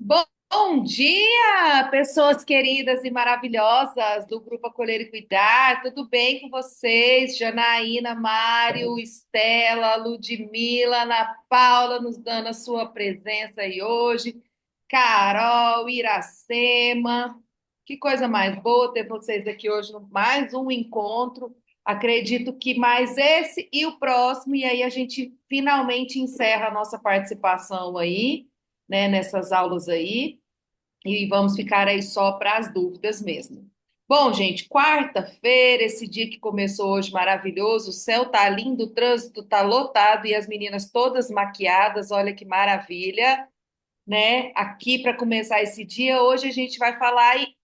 Bom dia, pessoas queridas e maravilhosas do Grupo Acolher e Cuidar. Tudo bem com vocês? Janaína, Mário, Estela, Ludmila, Ana Paula nos dando a sua presença aí hoje. Carol, Iracema. Que coisa mais boa ter vocês aqui hoje no mais um encontro. Acredito que mais esse e o próximo, e aí a gente finalmente encerra a nossa participação aí, né, nessas aulas aí e vamos ficar aí só para as dúvidas mesmo. Bom, gente, quarta-feira, esse dia que começou hoje maravilhoso, o céu tá lindo, o trânsito tá lotado e as meninas todas maquiadas, olha que maravilha, né? Aqui para começar esse dia, hoje a gente vai falar e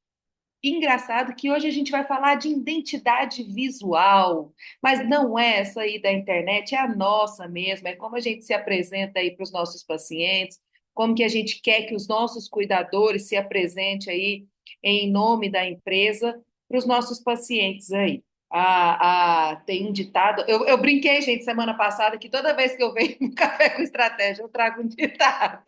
engraçado que hoje a gente vai falar de identidade visual, mas não é essa aí da internet, é a nossa mesmo, é como a gente se apresenta aí para os nossos pacientes, como que a gente quer que os nossos cuidadores se apresentem aí em nome da empresa para os nossos pacientes aí. Tem um ditado, eu brinquei, gente, semana passada, que toda vez que eu venho no Café com Estratégia, eu trago um ditado.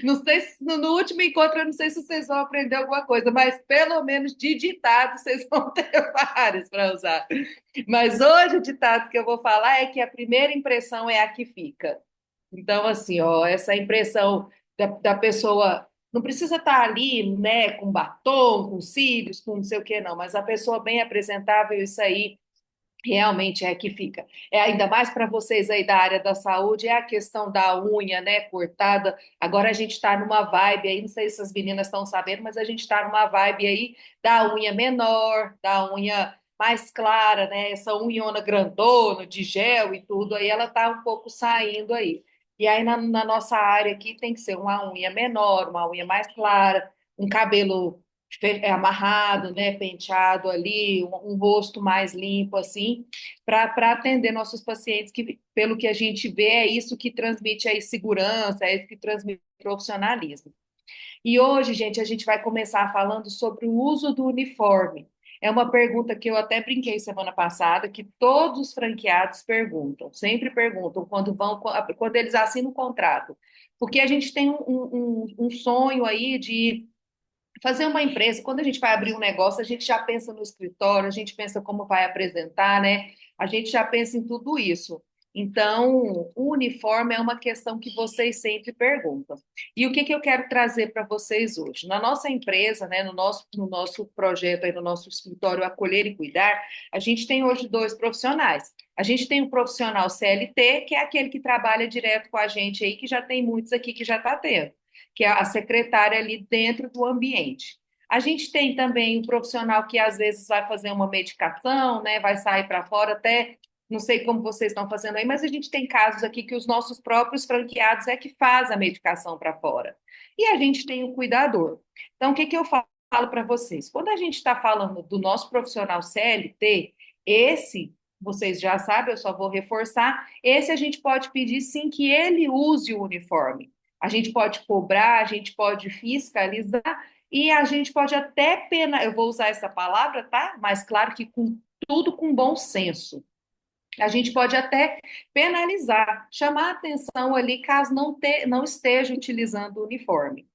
Não sei se no último encontro, eu não sei se vocês vão aprender alguma coisa, mas pelo menos de ditado vocês vão ter vários para usar. Mas hoje o ditado que eu vou falar é que a primeira impressão é a que fica. Então, assim, ó, essa impressão da pessoa não precisa estar ali, né, com batom, com cílios, com não sei o que, não, mas a pessoa bem apresentável, isso aí realmente é que fica. É ainda mais para vocês aí da área da saúde, é a questão da unha, né, cortada. Agora a gente está numa vibe aí, não sei se as meninas estão sabendo, mas a gente está numa vibe aí da unha menor, da unha mais clara, né? Essa unhona grandona, de gel e tudo, aí ela está um pouco saindo aí. E aí na nossa área aqui tem que ser uma unha menor, uma unha mais clara, um cabelo amarrado, né, penteado ali, um rosto mais limpo, assim, para atender nossos pacientes, que, pelo que a gente vê, é isso que transmite aí segurança, é isso que transmite profissionalismo. E hoje, gente, a gente vai começar falando sobre o uso do uniforme. É uma pergunta que eu até brinquei semana passada, que todos os franqueados perguntam, sempre perguntam quando eles assinam o contrato. Porque a gente tem um sonho aí de fazer uma empresa, quando a gente vai abrir um negócio, a gente já pensa no escritório, a gente pensa como vai apresentar, né? A gente já pensa em tudo isso. Então, o uniforme é uma questão que vocês sempre perguntam. E o que que eu quero trazer para vocês hoje? Na nossa empresa, né, no nosso projeto, aí, no nosso escritório Acolher e Cuidar, a gente tem hoje dois profissionais. A gente tem um profissional CLT, que é aquele que trabalha direto com a gente aí, que já tem muitos aqui que já está tendo, que é a secretária ali dentro do ambiente. A gente tem também um profissional que às vezes vai fazer uma medicação, né, vai sair para fora até, não sei como vocês estão fazendo aí, mas a gente tem casos aqui que os nossos próprios franqueados é que faz a medicação para fora. E a gente tem o cuidador. Então, o que que eu falo para vocês? Quando a gente está falando do nosso profissional CLT, esse, vocês já sabem, eu só vou reforçar, esse a gente pode pedir sim que ele use o uniforme. A gente pode cobrar, a gente pode fiscalizar e a gente pode até pena, eu vou usar essa palavra, tá? Mas claro que com tudo com bom senso. A gente pode até penalizar, chamar atenção ali caso não esteja utilizando o uniforme.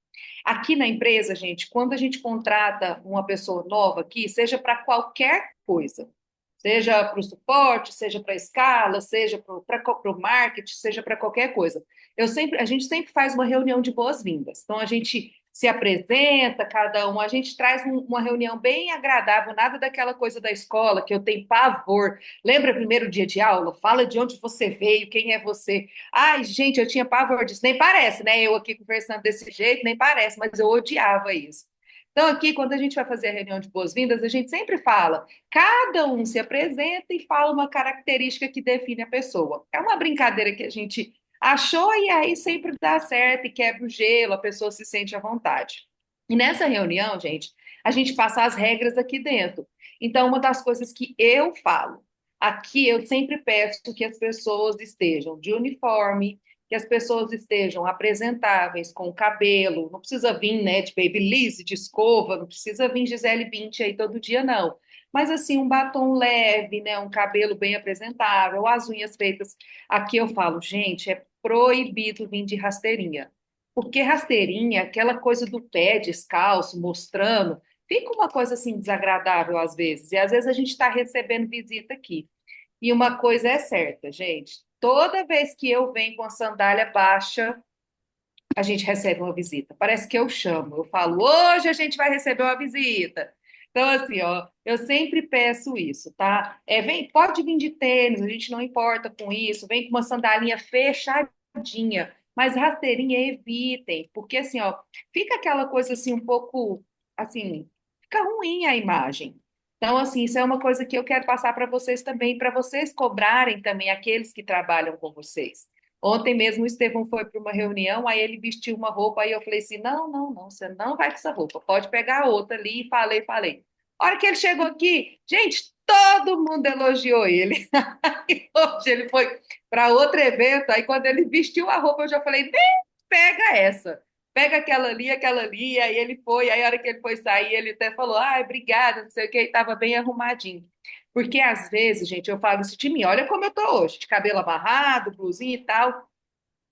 Aqui na empresa, gente, quando a gente contrata uma pessoa nova aqui, seja para qualquer coisa, seja para o suporte, seja para a escala, seja para o marketing, seja para qualquer coisa. A gente sempre faz uma reunião de boas-vindas. Então a gente se apresenta, cada um, a gente traz uma reunião bem agradável, nada daquela coisa da escola que eu tenho pavor. Lembra primeiro dia de aula? Fala de onde você veio, quem é você. Ai, gente, eu tinha pavor disso. Nem parece, né? Eu aqui conversando desse jeito, nem parece, mas eu odiava isso. Então, aqui, quando a gente vai fazer a reunião de boas-vindas, a gente sempre fala, cada um se apresenta e fala uma característica que define a pessoa. É uma brincadeira que a gente achou e aí sempre dá certo e quebra o gelo, a pessoa se sente à vontade. E nessa reunião, gente, a gente passa as regras aqui dentro. Então, uma das coisas que eu falo, aqui eu sempre peço que as pessoas estejam de uniforme, que as pessoas estejam apresentáveis, com cabelo, não precisa vir, né, de babyliss, de escova, não precisa vir Gisele Bündchen aí todo dia, não. Mas assim, um batom leve, né, um cabelo bem apresentável, as unhas feitas. Aqui eu falo, gente, é proibido vir de rasteirinha. Porque rasteirinha, aquela coisa do pé descalço, mostrando, fica uma coisa assim desagradável às vezes. E às vezes a gente está recebendo visita aqui. E uma coisa é certa, gente: toda vez que eu venho com a sandália baixa, a gente recebe uma visita. Parece que eu chamo, eu falo, hoje a gente vai receber uma visita. Então, assim, ó, eu sempre peço isso, tá? Vem, pode vir de tênis, a gente não importa com isso, vem com uma sandalinha fechadinha, mas rasteirinha evitem, porque assim, ó, fica aquela coisa assim um pouco, assim, fica ruim a imagem. Então, assim, isso é uma coisa que eu quero passar para vocês também, para vocês cobrarem também aqueles que trabalham com vocês. Ontem mesmo o Estevão foi para uma reunião, aí ele vestiu uma roupa, aí eu falei assim: não, não, não, você não vai com essa roupa, pode pegar outra ali, e falei, falei. A hora que ele chegou aqui, gente, todo mundo elogiou ele. Aí hoje ele foi para outro evento, aí quando ele vestiu a roupa, eu já falei: nem pega essa, pega aquela ali, aí ele foi, aí a hora que ele foi sair, ele até falou: ah, obrigada, não sei o que, estava bem arrumadinho. Porque às vezes, gente, eu falo isso de mim, olha como eu tô hoje, de cabelo amarrado, blusinha e tal.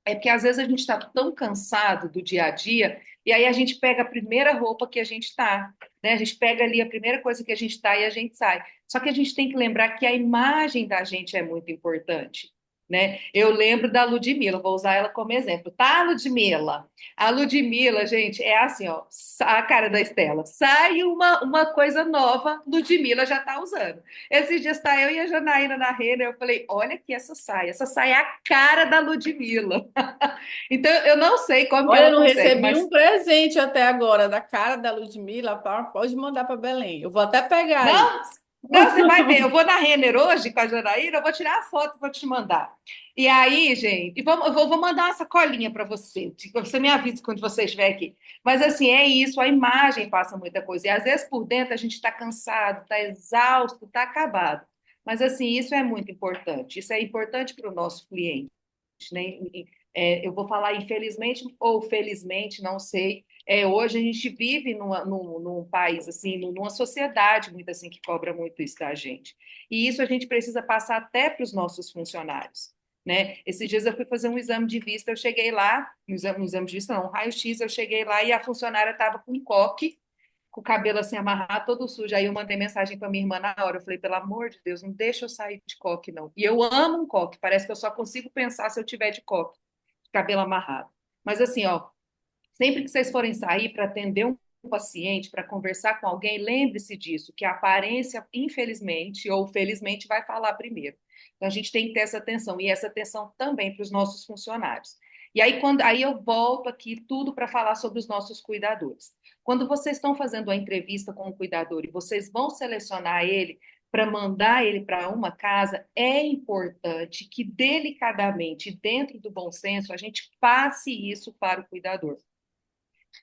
É porque às vezes a gente está tão cansado do dia a dia, e aí a gente pega a primeira roupa que a gente está, né? A gente pega ali a primeira coisa que a gente está e a gente sai. Só que a gente tem que lembrar que a imagem da gente é muito importante, né? Eu lembro da Ludmilla, vou usar ela como exemplo, tá, Ludmilla? A Ludmilla, gente, é assim, ó, a cara da Estela. Sai uma coisa nova, Ludmilla já tá usando. Esses dias tá eu e a Janaína na rede, eu falei, olha aqui essa saia é a cara da Ludmilla. Então, eu não sei como que Olha, eu ela não consegue, recebi um mas presente até agora da cara da Ludmilla, pode mandar para Belém. Eu vou até pegar aí. não, não, você vai ver. Eu vou na Renner hoje com a Janaína, eu vou tirar a foto e vou te mandar. E aí, gente, vou mandar uma sacolinha para você. Você me avisa quando você estiver aqui. Mas assim, é isso, a imagem passa muita coisa. E às vezes por dentro a gente está cansado, está exausto, está acabado. Mas assim, isso é muito importante. Isso é importante para o nosso cliente, né? Eu vou falar infelizmente ou felizmente, não sei. Hoje a gente vive num país assim, numa sociedade muito assim que cobra muito isso da gente. E isso a gente precisa passar até para os nossos funcionários, né? Esses dias eu fui fazer um exame de vista, eu cheguei lá, um exame de vista não, um raio-x, eu cheguei lá e a funcionária estava com coque, com o cabelo assim amarrado, todo sujo. Aí eu mandei mensagem para minha irmã na hora. Eu falei, pelo amor de Deus, não deixa eu sair de coque, não. E eu amo um coque, parece que eu só consigo pensar se eu tiver de coque, de cabelo amarrado. Mas assim, ó, sempre que vocês forem sair para atender um paciente, para conversar com alguém, lembre-se disso, que a aparência, infelizmente ou felizmente, vai falar primeiro. Então a gente tem que ter essa atenção e essa atenção também para os nossos funcionários. E aí, aí eu volto aqui tudo para falar sobre os nossos cuidadores. Quando vocês estão fazendo a entrevista com o cuidador e vocês vão selecionar ele para mandar ele para uma casa, é importante que delicadamente, dentro do bom senso, a gente passe isso para o cuidador.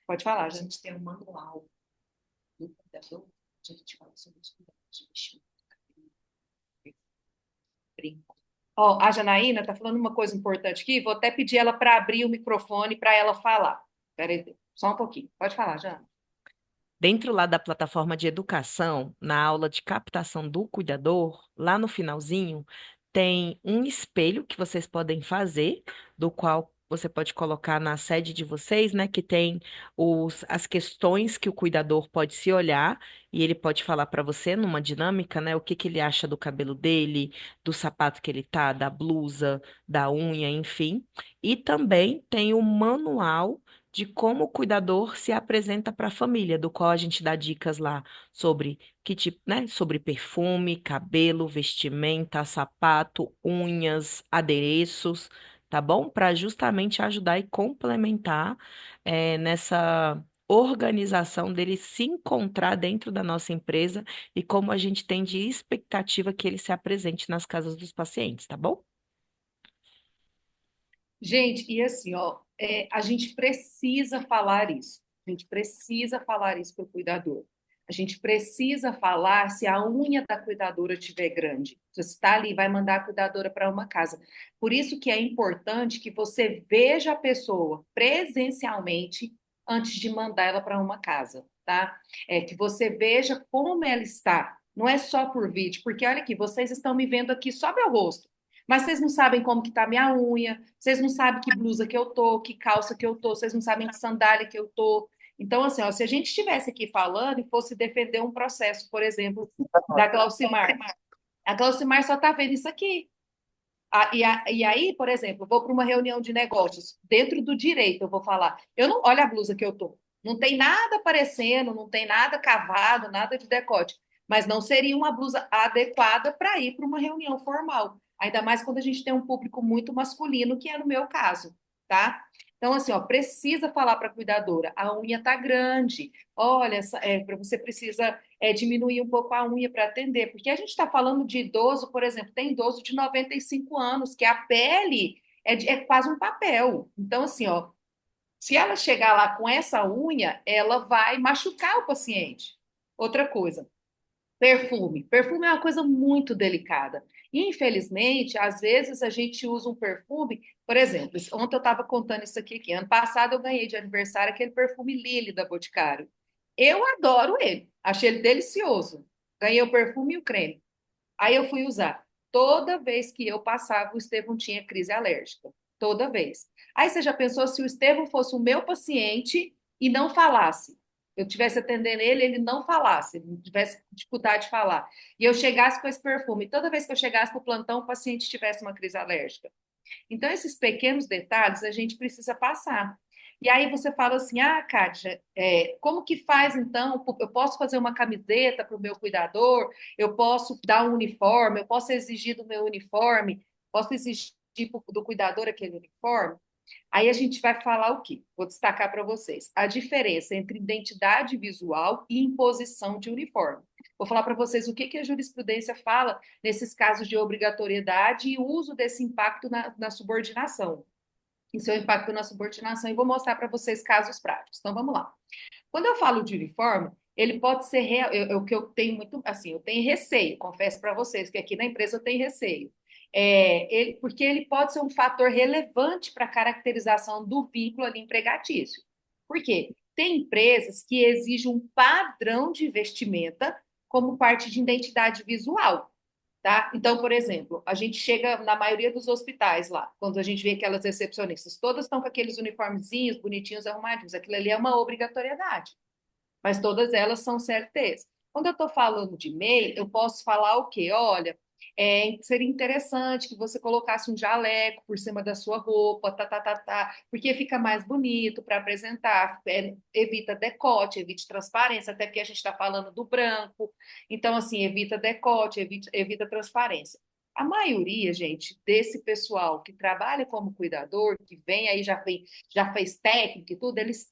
Pode falar, A gente. gente tem um manual do cuidador, a gente fala sobre os cuidados de vestimento, brinco. Ó, a Janaína está falando uma coisa importante aqui, vou até pedir ela para abrir o microfone para ela falar. Espera aí, só um pouquinho. Pode falar, Jana. Dentro lá da plataforma de educação, na aula de captação do cuidador, lá no finalzinho, tem um espelho que vocês podem fazer, do qual você pode colocar na sede de vocês, né? Que tem as questões que o cuidador pode se olhar e ele pode falar para você numa dinâmica, né? O que que ele acha do cabelo dele, do sapato que ele tá, da blusa, da unha, enfim. E também tem o manual de como o cuidador se apresenta para a família, do qual a gente dá dicas lá sobre que tipo, né, sobre perfume, cabelo, vestimenta, sapato, unhas, adereços, tá bom? Para justamente ajudar e complementar nessa organização dele se encontrar dentro da nossa empresa e como a gente tem de expectativa que ele se apresente nas casas dos pacientes, tá bom? Gente, e assim, ó, a gente precisa falar isso. A gente precisa falar isso para o cuidador. A gente precisa falar se a unha da cuidadora estiver grande. Se você está ali, vai mandar a cuidadora para uma casa. Por isso que é importante que você veja a pessoa presencialmente antes de mandar ela para uma casa, tá? Que você veja como ela está. Não é só por vídeo, porque olha aqui, vocês estão me vendo aqui só meu rosto. Mas vocês não sabem como que tá minha unha, vocês não sabem que blusa que eu tô, que calça que eu tô, vocês não sabem que sandália que eu tô. Então, assim, ó, se a gente estivesse aqui falando e fosse defender um processo, por exemplo, da Glaucimar, a Glaucimar só tá vendo isso aqui. E aí, por exemplo, eu vou para uma reunião de negócios, dentro do direito, eu vou falar, eu não, olha a blusa que eu tô. Não tem nada aparecendo, não tem nada cavado, nada de decote, mas não seria uma blusa adequada para ir para uma reunião formal. Ainda mais quando a gente tem um público muito masculino, que é no meu caso, tá? Então, assim, ó, precisa falar para a cuidadora, a unha tá grande. Olha, você precisa diminuir um pouco a unha para atender, porque a gente está falando de idoso, por exemplo, tem idoso de 95 anos, que a pele é quase um papel. Então, assim, ó, se ela chegar lá com essa unha, ela vai machucar o paciente. Outra coisa, perfume. Perfume é uma coisa muito delicada. Infelizmente, às vezes a gente usa um perfume, por exemplo, ontem eu estava contando isso aqui. Ano passado eu ganhei de aniversário aquele perfume Lily da Boticário. Eu adoro ele, achei ele delicioso. Ganhei o perfume e o creme. Aí eu fui usar. Toda vez que eu passava, o Estevão tinha crise alérgica. Toda vez. Aí você já pensou se o Estevão fosse o meu paciente e não falasse? Eu tivesse atendendo ele, ele não falasse, ele tivesse dificuldade de falar. E eu chegasse com esse perfume. Toda vez que eu chegasse no plantão, o paciente tivesse uma crise alérgica. Então, esses pequenos detalhes a gente precisa passar. E aí você fala assim, ah, Kátia, como que faz então? Eu posso fazer uma camiseta para o meu cuidador, eu posso dar um uniforme, eu posso exigir do meu uniforme, posso exigir do cuidador aquele uniforme? Aí a gente vai falar o quê? Vou destacar para vocês a diferença entre identidade visual e imposição de uniforme. Vou falar para vocês o que, que a jurisprudência fala nesses casos de obrigatoriedade e o uso desse impacto na subordinação. E seu impacto na subordinação, e vou mostrar para vocês casos práticos. Então, vamos lá. Quando eu falo de uniforme, ele pode ser real, o que eu tenho muito, assim, eu tenho receio, confesso para vocês que aqui na empresa eu tenho receio. Porque ele pode ser um fator relevante para a caracterização do vínculo ali empregatício. Por quê? Tem empresas que exigem um padrão de vestimenta como parte de identidade visual. Tá? Então, por exemplo, a gente chega na maioria dos hospitais lá, quando a gente vê aquelas recepcionistas, todas estão com aqueles uniformezinhos bonitinhos, arrumadinhos. Aquilo ali é uma obrigatoriedade, mas todas elas são CLTs. Quando eu estou falando de MEI, eu posso falar o quê? Olha, seria interessante que você colocasse um jaleco por cima da sua roupa, porque fica mais bonito para apresentar, evita decote, evite transparência, até porque a gente está falando do branco, então, assim, evita decote, evita transparência. A maioria, gente, desse pessoal que trabalha como cuidador, que vem aí, já fez técnica e tudo, eles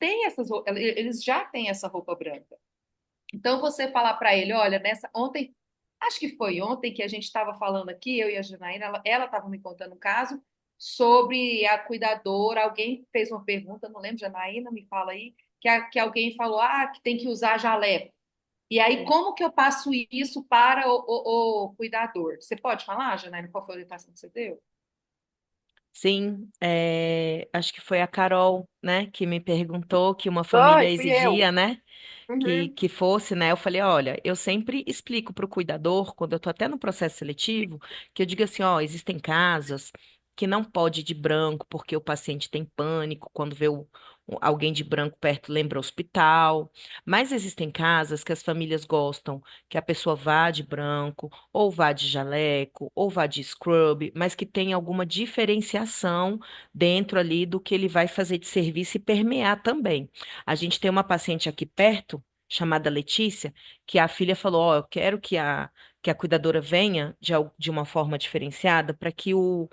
já têm essa roupa branca. Então você falar para ele, olha, ontem, acho que foi ontem que a gente estava falando aqui, eu e a Janaína, ela estava me contando um caso sobre a cuidadora, alguém fez uma pergunta, não lembro, Janaína, me fala aí, que alguém falou, que tem que usar jaleco. E aí, como que eu passo isso para o cuidador? Você pode falar, Janaína, qual foi a orientação que você deu? Sim, acho que foi a Carol, né, que me perguntou que uma família Foi, fui eu. exigia, né, Uhum. que fosse, né? Eu falei, olha, eu sempre explico para o cuidador, quando eu estou até no processo seletivo, que eu digo assim, ó, existem casas que não pode ir de branco porque o paciente tem pânico quando vê alguém de branco perto, lembra hospital. Mas existem casas que as famílias gostam que a pessoa vá de branco, ou vá de jaleco, ou vá de scrub, mas que tenha alguma diferenciação dentro ali do que ele vai fazer de serviço e permear também. A gente tem uma paciente aqui perto, chamada Letícia, que a filha falou: Ó, eu quero que a cuidadora venha de uma forma diferenciada para que o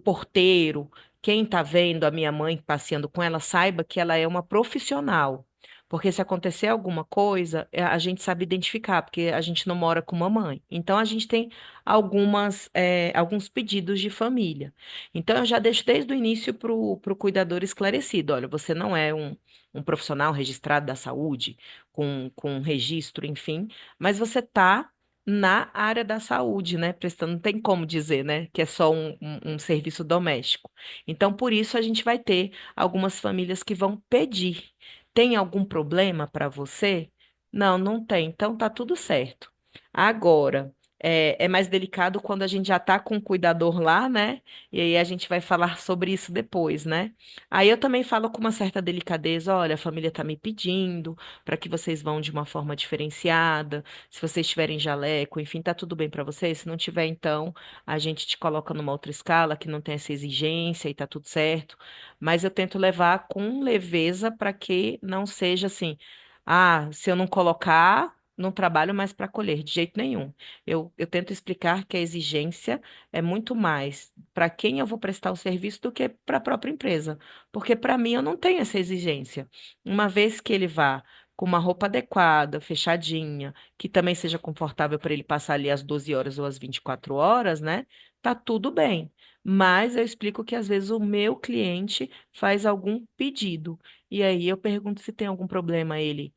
porteiro, quem está vendo a minha mãe passeando com ela, saiba que ela é uma profissional. Porque se acontecer alguma coisa, a gente sabe identificar, porque a gente não mora com mamãe. Então, a gente tem alguns pedidos de família. Então, eu já deixo desde o início para o cuidador esclarecido: olha, você não é um profissional registrado da saúde, com registro, enfim, mas você está na área da saúde, né? Prestando, não tem como dizer, né, que é só um serviço doméstico. Então, por isso, a gente vai ter algumas famílias que vão pedir. Tem algum problema para você? Não, não tem. Então, tá tudo certo. Agora, é mais delicado quando a gente já está com o cuidador lá, né? E aí a gente vai falar sobre isso depois, né? Aí eu também falo com uma certa delicadeza, olha, a família está me pedindo para que vocês vão de uma forma diferenciada. Se vocês tiverem jaleco, enfim, tá tudo bem para vocês. Se não tiver, então, a gente te coloca numa outra escala que não tem essa exigência e tá tudo certo. Mas eu tento levar com leveza para que não seja assim, ah, se eu não colocar, não trabalho mais para colher, de jeito nenhum. Eu tento explicar que a exigência é muito mais para quem eu vou prestar o serviço do que para a própria empresa. Porque para mim eu não tenho essa exigência. Uma vez que ele vá com uma roupa adequada, fechadinha, que também seja confortável para ele passar ali as 12 horas ou as 24 horas, né? Tá tudo bem. Mas eu explico que às vezes o meu cliente faz algum pedido. E aí eu pergunto se tem algum problema ele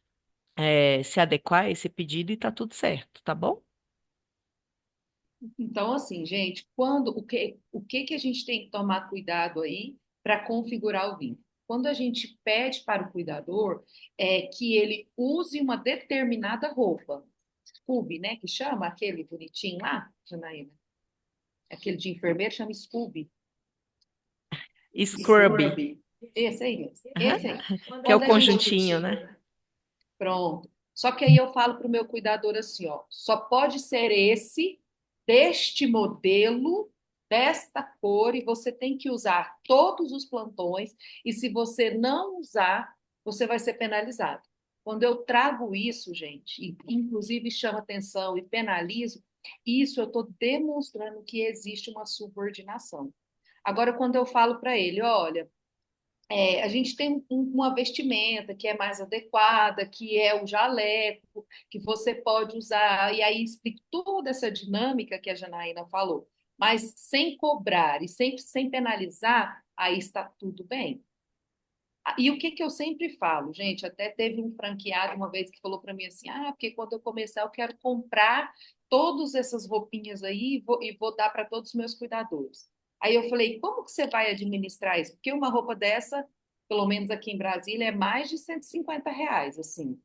se adequar a esse pedido e tá tudo certo, tá bom? Então, assim, gente, quando o que que a gente tem que tomar cuidado aí para configurar o vínculo? Quando a gente pede para o cuidador que ele use uma determinada roupa, Scooby, né, que chama aquele bonitinho lá, Janaína, aquele de enfermeiro chama Scooby, Scrubby, esse aí mesmo, aham, esse aí. que é o Quando a gente conjuntinho, né? Pronto. Só que aí eu falo para o meu cuidador assim, ó, só pode ser esse, deste modelo, desta cor, e você tem que usar todos os plantões, e se você não usar, você vai ser penalizado. Quando eu trago isso, gente, e inclusive chamo atenção e penalizo, isso eu estou demonstrando que existe uma subordinação. Agora, quando eu falo para ele, olha, a gente tem uma vestimenta que é mais adequada, que é o jaleco, que você pode usar, e aí explico toda essa dinâmica que a Janaína falou, mas sem cobrar e sem penalizar, aí está tudo bem. E o que que eu sempre falo, gente, até teve um franqueado uma vez que falou para mim assim, porque quando eu começar eu quero comprar todas essas roupinhas aí e vou dar para todos os meus cuidadores. Aí eu falei, como que você vai administrar isso? Porque uma roupa dessa, pelo menos aqui em Brasília, é mais de R$ 150, assim.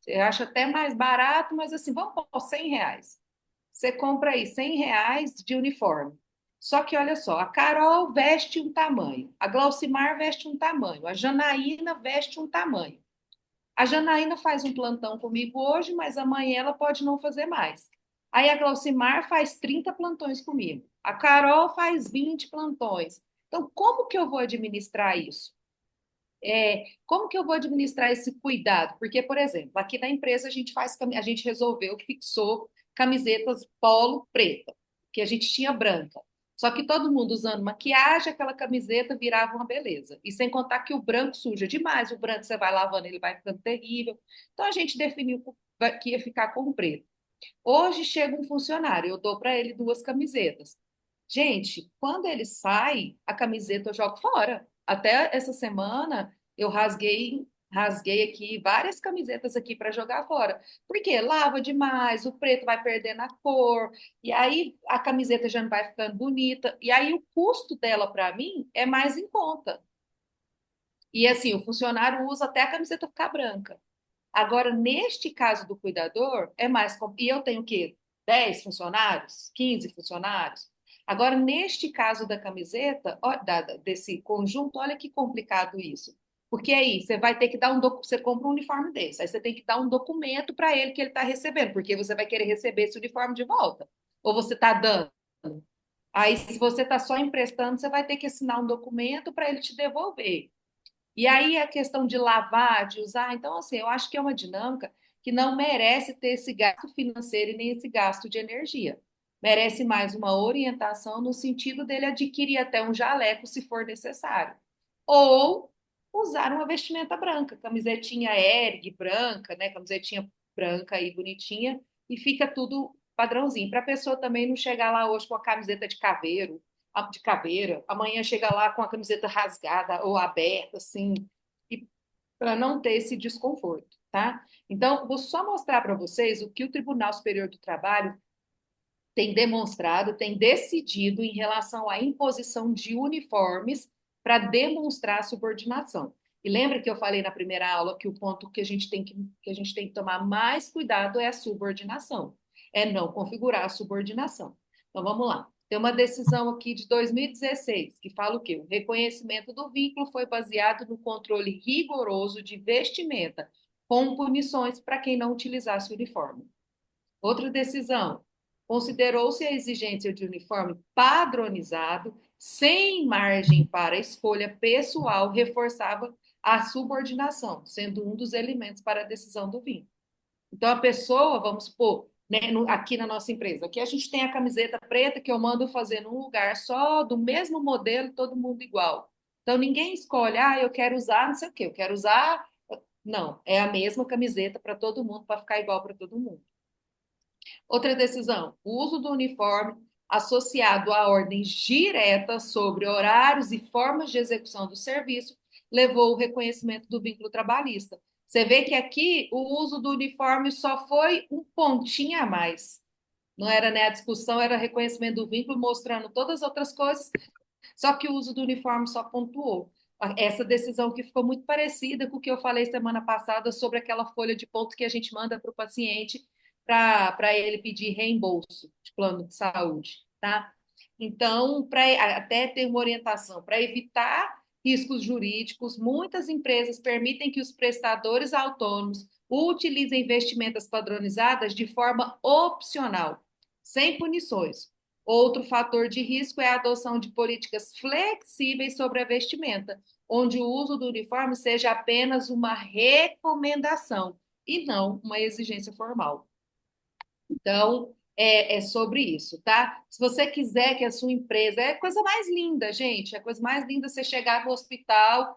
Você acha até mais barato, mas assim, vamos pôr R$ 100. Você compra aí R$ 100 de uniforme. Só que olha só, a Carol veste um tamanho, a Glaucimar veste um tamanho, a Janaína veste um tamanho. A Janaína faz um plantão comigo hoje, mas amanhã ela pode não fazer mais. Aí a Glaucimar faz 30 plantões comigo. A Carol faz 20 plantões. Então, como que eu vou administrar isso? Como que eu vou administrar esse cuidado? Porque, por exemplo, aqui na empresa a gente resolveu, fixou camisetas polo preta, que a gente tinha branca. Só que todo mundo usando maquiagem, aquela camiseta virava uma beleza. E sem contar que o branco suja demais, o branco você vai lavando, ele vai ficando terrível. Então a gente definiu que ia ficar com o preto. Hoje chega um funcionário, eu dou para ele duas camisetas. Gente, quando ele sai, a camiseta eu jogo fora. Até essa semana eu rasguei aqui várias camisetas aqui para jogar fora. Porque lava demais, o preto vai perdendo a cor, e aí a camiseta já não vai ficando bonita, e aí o custo dela para mim é mais em conta. E assim, o funcionário usa até a camiseta ficar branca. Agora, neste caso do cuidador, é mais. E eu tenho o quê? 10 funcionários? 15 funcionários? Agora, neste caso da camiseta, ó, desse conjunto, olha que complicado isso. Porque aí você vai ter que dar você compra um uniforme desse, aí você tem que dar um documento para ele que ele está recebendo, porque você vai querer receber esse uniforme de volta. Ou você está dando. Aí, se você está só emprestando, você vai ter que assinar um documento para ele te devolver. E aí a questão de lavar, de usar, então assim, eu acho que é uma dinâmica que não merece ter esse gasto financeiro e nem esse gasto de energia. Merece mais uma orientação no sentido dele adquirir até um jaleco se for necessário. Ou usar uma vestimenta branca, camisetinha ergue branca, né, camisetinha branca e bonitinha, e fica tudo padrãozinho, para a pessoa também não chegar lá hoje com a camiseta de caveira, amanhã chega lá com a camiseta rasgada ou aberta, assim, e para não ter esse desconforto, tá? Então, vou só mostrar para vocês o que o Tribunal Superior do Trabalho tem demonstrado, tem decidido em relação à imposição de uniformes para demonstrar a subordinação. E lembra que eu falei na primeira aula que o ponto que a gente tem que tomar mais cuidado é a subordinação. é não configurar a subordinação. Então, vamos lá. Tem uma decisão aqui de 2016 que fala o quê? O reconhecimento do vínculo foi baseado no controle rigoroso de vestimenta, com punições para quem não utilizasse o uniforme. Outra decisão. Considerou-se a exigência de uniforme padronizado, sem margem para escolha pessoal, reforçava a subordinação, sendo um dos elementos para a decisão do vínculo. Então, a pessoa, vamos supor, né, aqui na nossa empresa, aqui a gente tem a camiseta preta que eu mando fazer num lugar só, do mesmo modelo, todo mundo igual. Então, ninguém escolhe, eu quero usar não sei o quê, eu quero usar. Não, é a mesma camiseta para todo mundo, para ficar igual para todo mundo. Outra decisão: o uso do uniforme associado a ordens diretas sobre horários e formas de execução do serviço levou ao reconhecimento do vínculo trabalhista. Você vê que aqui o uso do uniforme só foi um pontinho a mais. Não era, né, a discussão, era reconhecimento do vínculo, mostrando todas as outras coisas, só que o uso do uniforme só pontuou. Essa decisão que ficou muito parecida com o que eu falei semana passada sobre aquela folha de ponto que a gente manda para o paciente para ele pedir reembolso de plano de saúde, tá? Então, até ter uma orientação para evitar riscos jurídicos, muitas empresas permitem que os prestadores autônomos utilizem vestimentas padronizadas de forma opcional, sem punições. Outro fator de risco é a adoção de políticas flexíveis sobre a vestimenta, onde o uso do uniforme seja apenas uma recomendação e não uma exigência formal. Então, é sobre isso, tá? Se você quiser que a sua empresa. É a coisa mais linda, gente. É a coisa mais linda você chegar no hospital.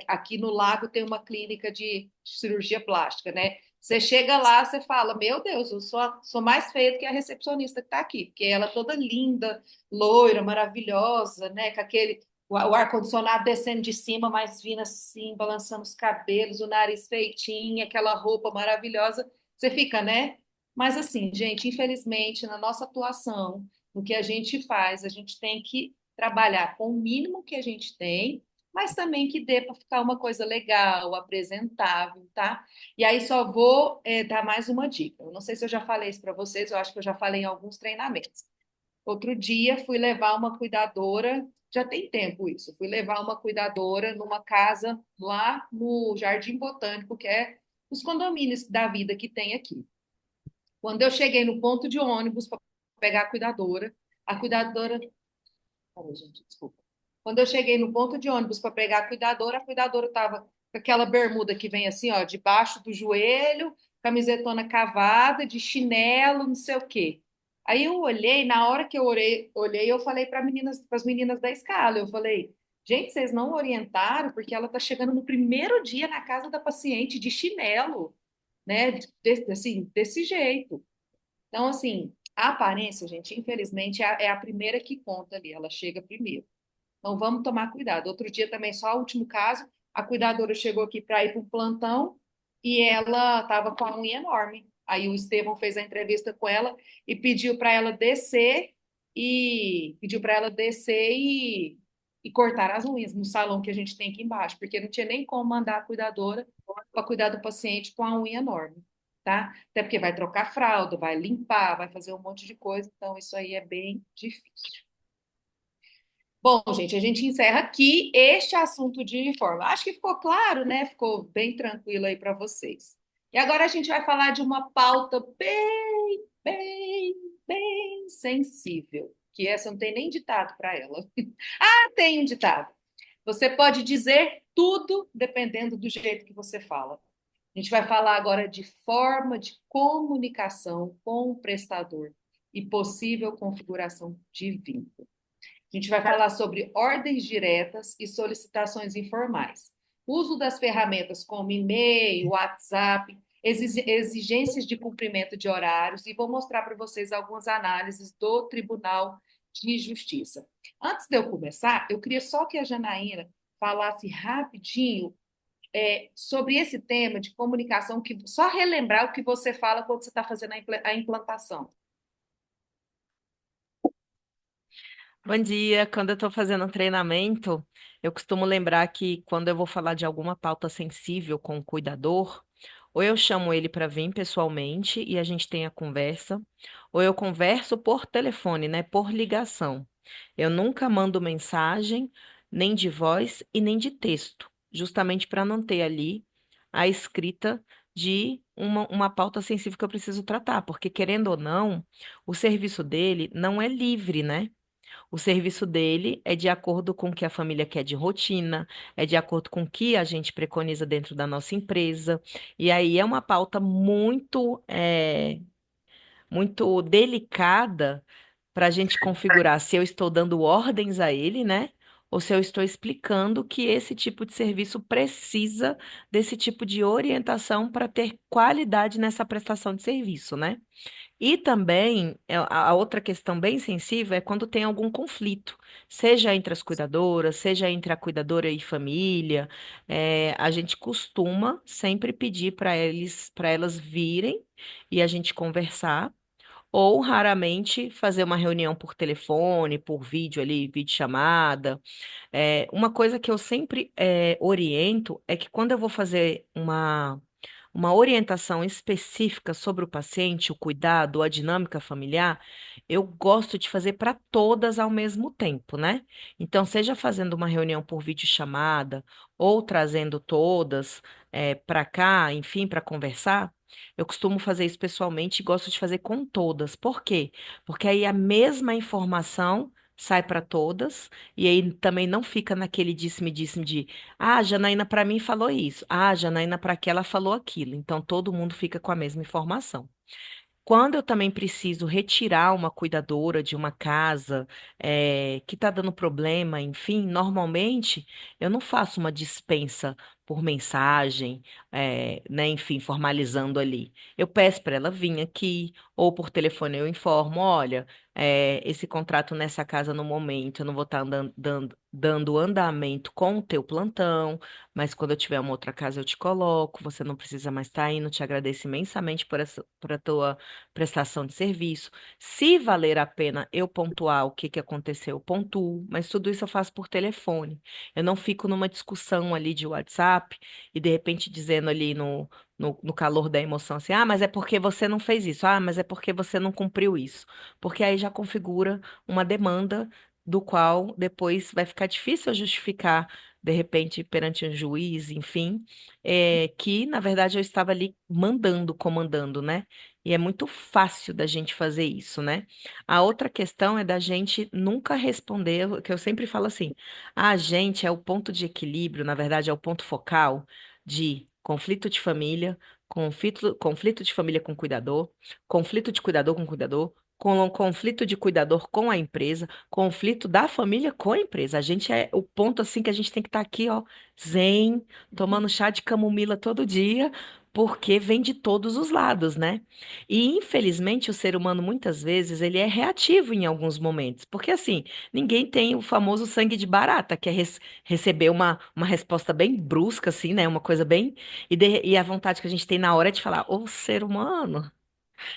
Aqui no Lago tem uma clínica de cirurgia plástica, né? Você chega lá, você fala: Meu Deus, eu sou mais feia do que a recepcionista que está aqui, porque ela é toda linda, loira, maravilhosa, né? Com aquele. O ar-condicionado descendo de cima, mais fino assim, balançando os cabelos, o nariz feitinho, aquela roupa maravilhosa. Você fica, né? Mas assim, gente, infelizmente, na nossa atuação, no que a gente faz, a gente tem que trabalhar com o mínimo que a gente tem, mas também que dê para ficar uma coisa legal, apresentável, tá? E aí só vou dar mais uma dica. Eu não sei se eu já falei isso para vocês, eu acho que eu já falei em alguns treinamentos. Outro dia fui levar uma cuidadora, já tem tempo isso, fui levar uma cuidadora numa casa lá no Jardim Botânico, que é os condomínios da vida que tem aqui. Quando eu cheguei no ponto de ônibus para pegar a cuidadora. Peraí, gente, desculpa. Quando eu cheguei no ponto de ônibus para pegar a cuidadora estava com aquela bermuda que vem assim, ó, debaixo do joelho, camisetona cavada, de chinelo, não sei o quê. Aí eu olhei, na hora que eu olhei, eu falei para as meninas da escala, eu falei, gente, vocês não orientaram, porque ela está chegando no primeiro dia na casa da paciente de chinelo, né? Assim, desse jeito. Então, assim, a aparência, gente, infelizmente, é a primeira que conta ali, ela chega primeiro. Então, vamos tomar cuidado. Outro dia também, só o último caso, a cuidadora chegou aqui para ir para um plantão e ela estava com a unha enorme. Aí o Estevão fez a entrevista com ela e pediu para ela descer e cortar as unhas no salão que a gente tem aqui embaixo, porque não tinha nem como mandar a cuidadora para cuidar do paciente com a unha enorme, tá? Até porque vai trocar fralda, vai limpar, vai fazer um monte de coisa, então isso aí é bem difícil. Bom, gente, a gente encerra aqui este assunto de uniforme. Acho que ficou claro, né? Ficou bem tranquilo aí para vocês. E agora a gente vai falar de uma pauta bem, bem sensível, que essa não tem nem ditado para ela. Ah, tem um ditado. Você pode dizer tudo dependendo do jeito que você fala. A gente vai falar agora de forma de comunicação com o prestador e possível configuração de vínculo. A gente vai falar sobre ordens diretas e solicitações informais. Uso das ferramentas como e-mail, WhatsApp, exigências de cumprimento de horários e vou mostrar para vocês algumas análises do Tribunal de Justiça. Antes de eu começar, eu queria só que a Janaína falasse rapidinho sobre esse tema de comunicação, que só relembrar o que você fala quando você está fazendo a implantação. Bom dia. Quando eu estou fazendo um treinamento, eu costumo lembrar que quando eu vou falar de alguma pauta sensível com o cuidador, Ou eu chamo ele para vir pessoalmente e a gente tem a conversa, ou eu converso por telefone, né, por ligação. Eu nunca mando mensagem, nem de voz e nem de texto, justamente para não ter ali a escrita de uma pauta sensível que eu preciso tratar, porque querendo ou não, o serviço dele não é livre, né? O serviço dele é de acordo com o que a família quer de rotina, é de acordo com o que a gente preconiza dentro da nossa empresa. E aí é uma pauta muito delicada para a gente configurar se eu estou dando ordens a ele, né? Ou se eu estou explicando que esse tipo de serviço precisa desse tipo de orientação para ter qualidade nessa prestação de serviço, né? E também, a outra questão bem sensível é quando tem algum conflito, seja entre as cuidadoras, seja entre a cuidadora e família, a gente costuma sempre pedir para elas virem e a gente conversar, ou raramente fazer uma reunião por telefone, por vídeo ali, videochamada. Uma coisa que eu sempre oriento é que quando eu vou fazer uma orientação específica sobre o paciente, o cuidado, a dinâmica familiar, eu gosto de fazer para todas ao mesmo tempo, né? Então, seja fazendo uma reunião por videochamada ou trazendo todas para cá, enfim, para conversar. Eu costumo fazer isso pessoalmente e gosto de fazer com todas. Por quê? Porque aí a mesma informação sai para todas e aí também não fica naquele disse-me-disse de ah, a Janaína para mim falou isso. Ah, a Janaína para aquela falou aquilo. Então todo mundo fica com a mesma informação. Quando eu também preciso retirar uma cuidadora de uma casa que está dando problema, enfim, normalmente eu não faço uma dispensa por mensagem, né, enfim, formalizando ali. Eu peço para ela vir aqui, ou por telefone eu informo, olha, esse contrato nessa casa no momento, eu não vou estar dando andamento com o teu plantão, mas quando eu tiver uma outra casa eu te coloco, você não precisa mais estar indo, te agradeço imensamente por a tua prestação de serviço. Se valer a pena eu pontuar o que que aconteceu, eu pontuo, mas tudo isso eu faço por telefone. Eu não fico numa discussão ali de WhatsApp e de repente dizendo ali no calor da emoção assim, ah, mas é porque você não fez isso, ah, mas é porque você não cumpriu isso. Porque aí já configura uma demanda do qual depois vai ficar difícil eu justificar, de repente, perante um juiz, enfim, que na verdade eu estava ali mandando, comandando, né? E é muito fácil da gente fazer isso, né? A outra questão é da gente nunca responder, que eu sempre falo assim, a gente é o ponto de equilíbrio, na verdade, é o ponto focal de conflito de família, conflito de família com cuidador, conflito de cuidador com cuidador, com conflito de cuidador com a empresa, conflito da família com a empresa. A gente é o ponto assim que a gente tem que estar aqui, ó, zen, tomando chá de camomila todo dia, porque vem de todos os lados, né? E infelizmente o ser humano muitas vezes ele é reativo em alguns momentos, porque assim, ninguém tem o famoso sangue de barata, que é receber uma resposta bem brusca assim, né? Uma coisa bem e a vontade que a gente tem na hora é de falar, ô ser humano,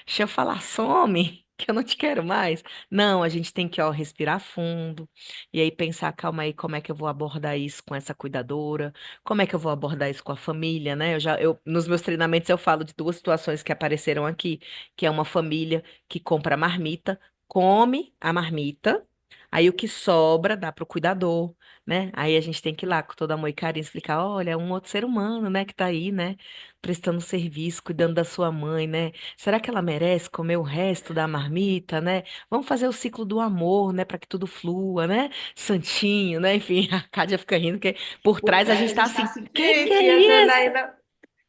deixa eu falar, some, que eu não te quero mais. Não, a gente tem que, ó, respirar fundo e aí pensar, calma aí, como é que eu vou abordar isso com essa cuidadora? Como é que eu vou abordar isso com a família, né? Nos meus treinamentos eu falo de duas situações que apareceram aqui, que é uma família que compra marmita, come a marmita, aí o que sobra dá pro cuidador, né? Aí a gente tem que ir lá com todo amor e carinho explicar, olha, é um outro ser humano, né, que tá aí, né, prestando serviço, cuidando da sua mãe, né? Será que ela merece comer o resto da marmita, né? Vamos fazer o ciclo do amor, né? Para que tudo flua, né? Santinho, né? Enfim, a Cádia fica rindo, que por Por trás a trás gente a tá gente tá assim, assim, que gente, é isso?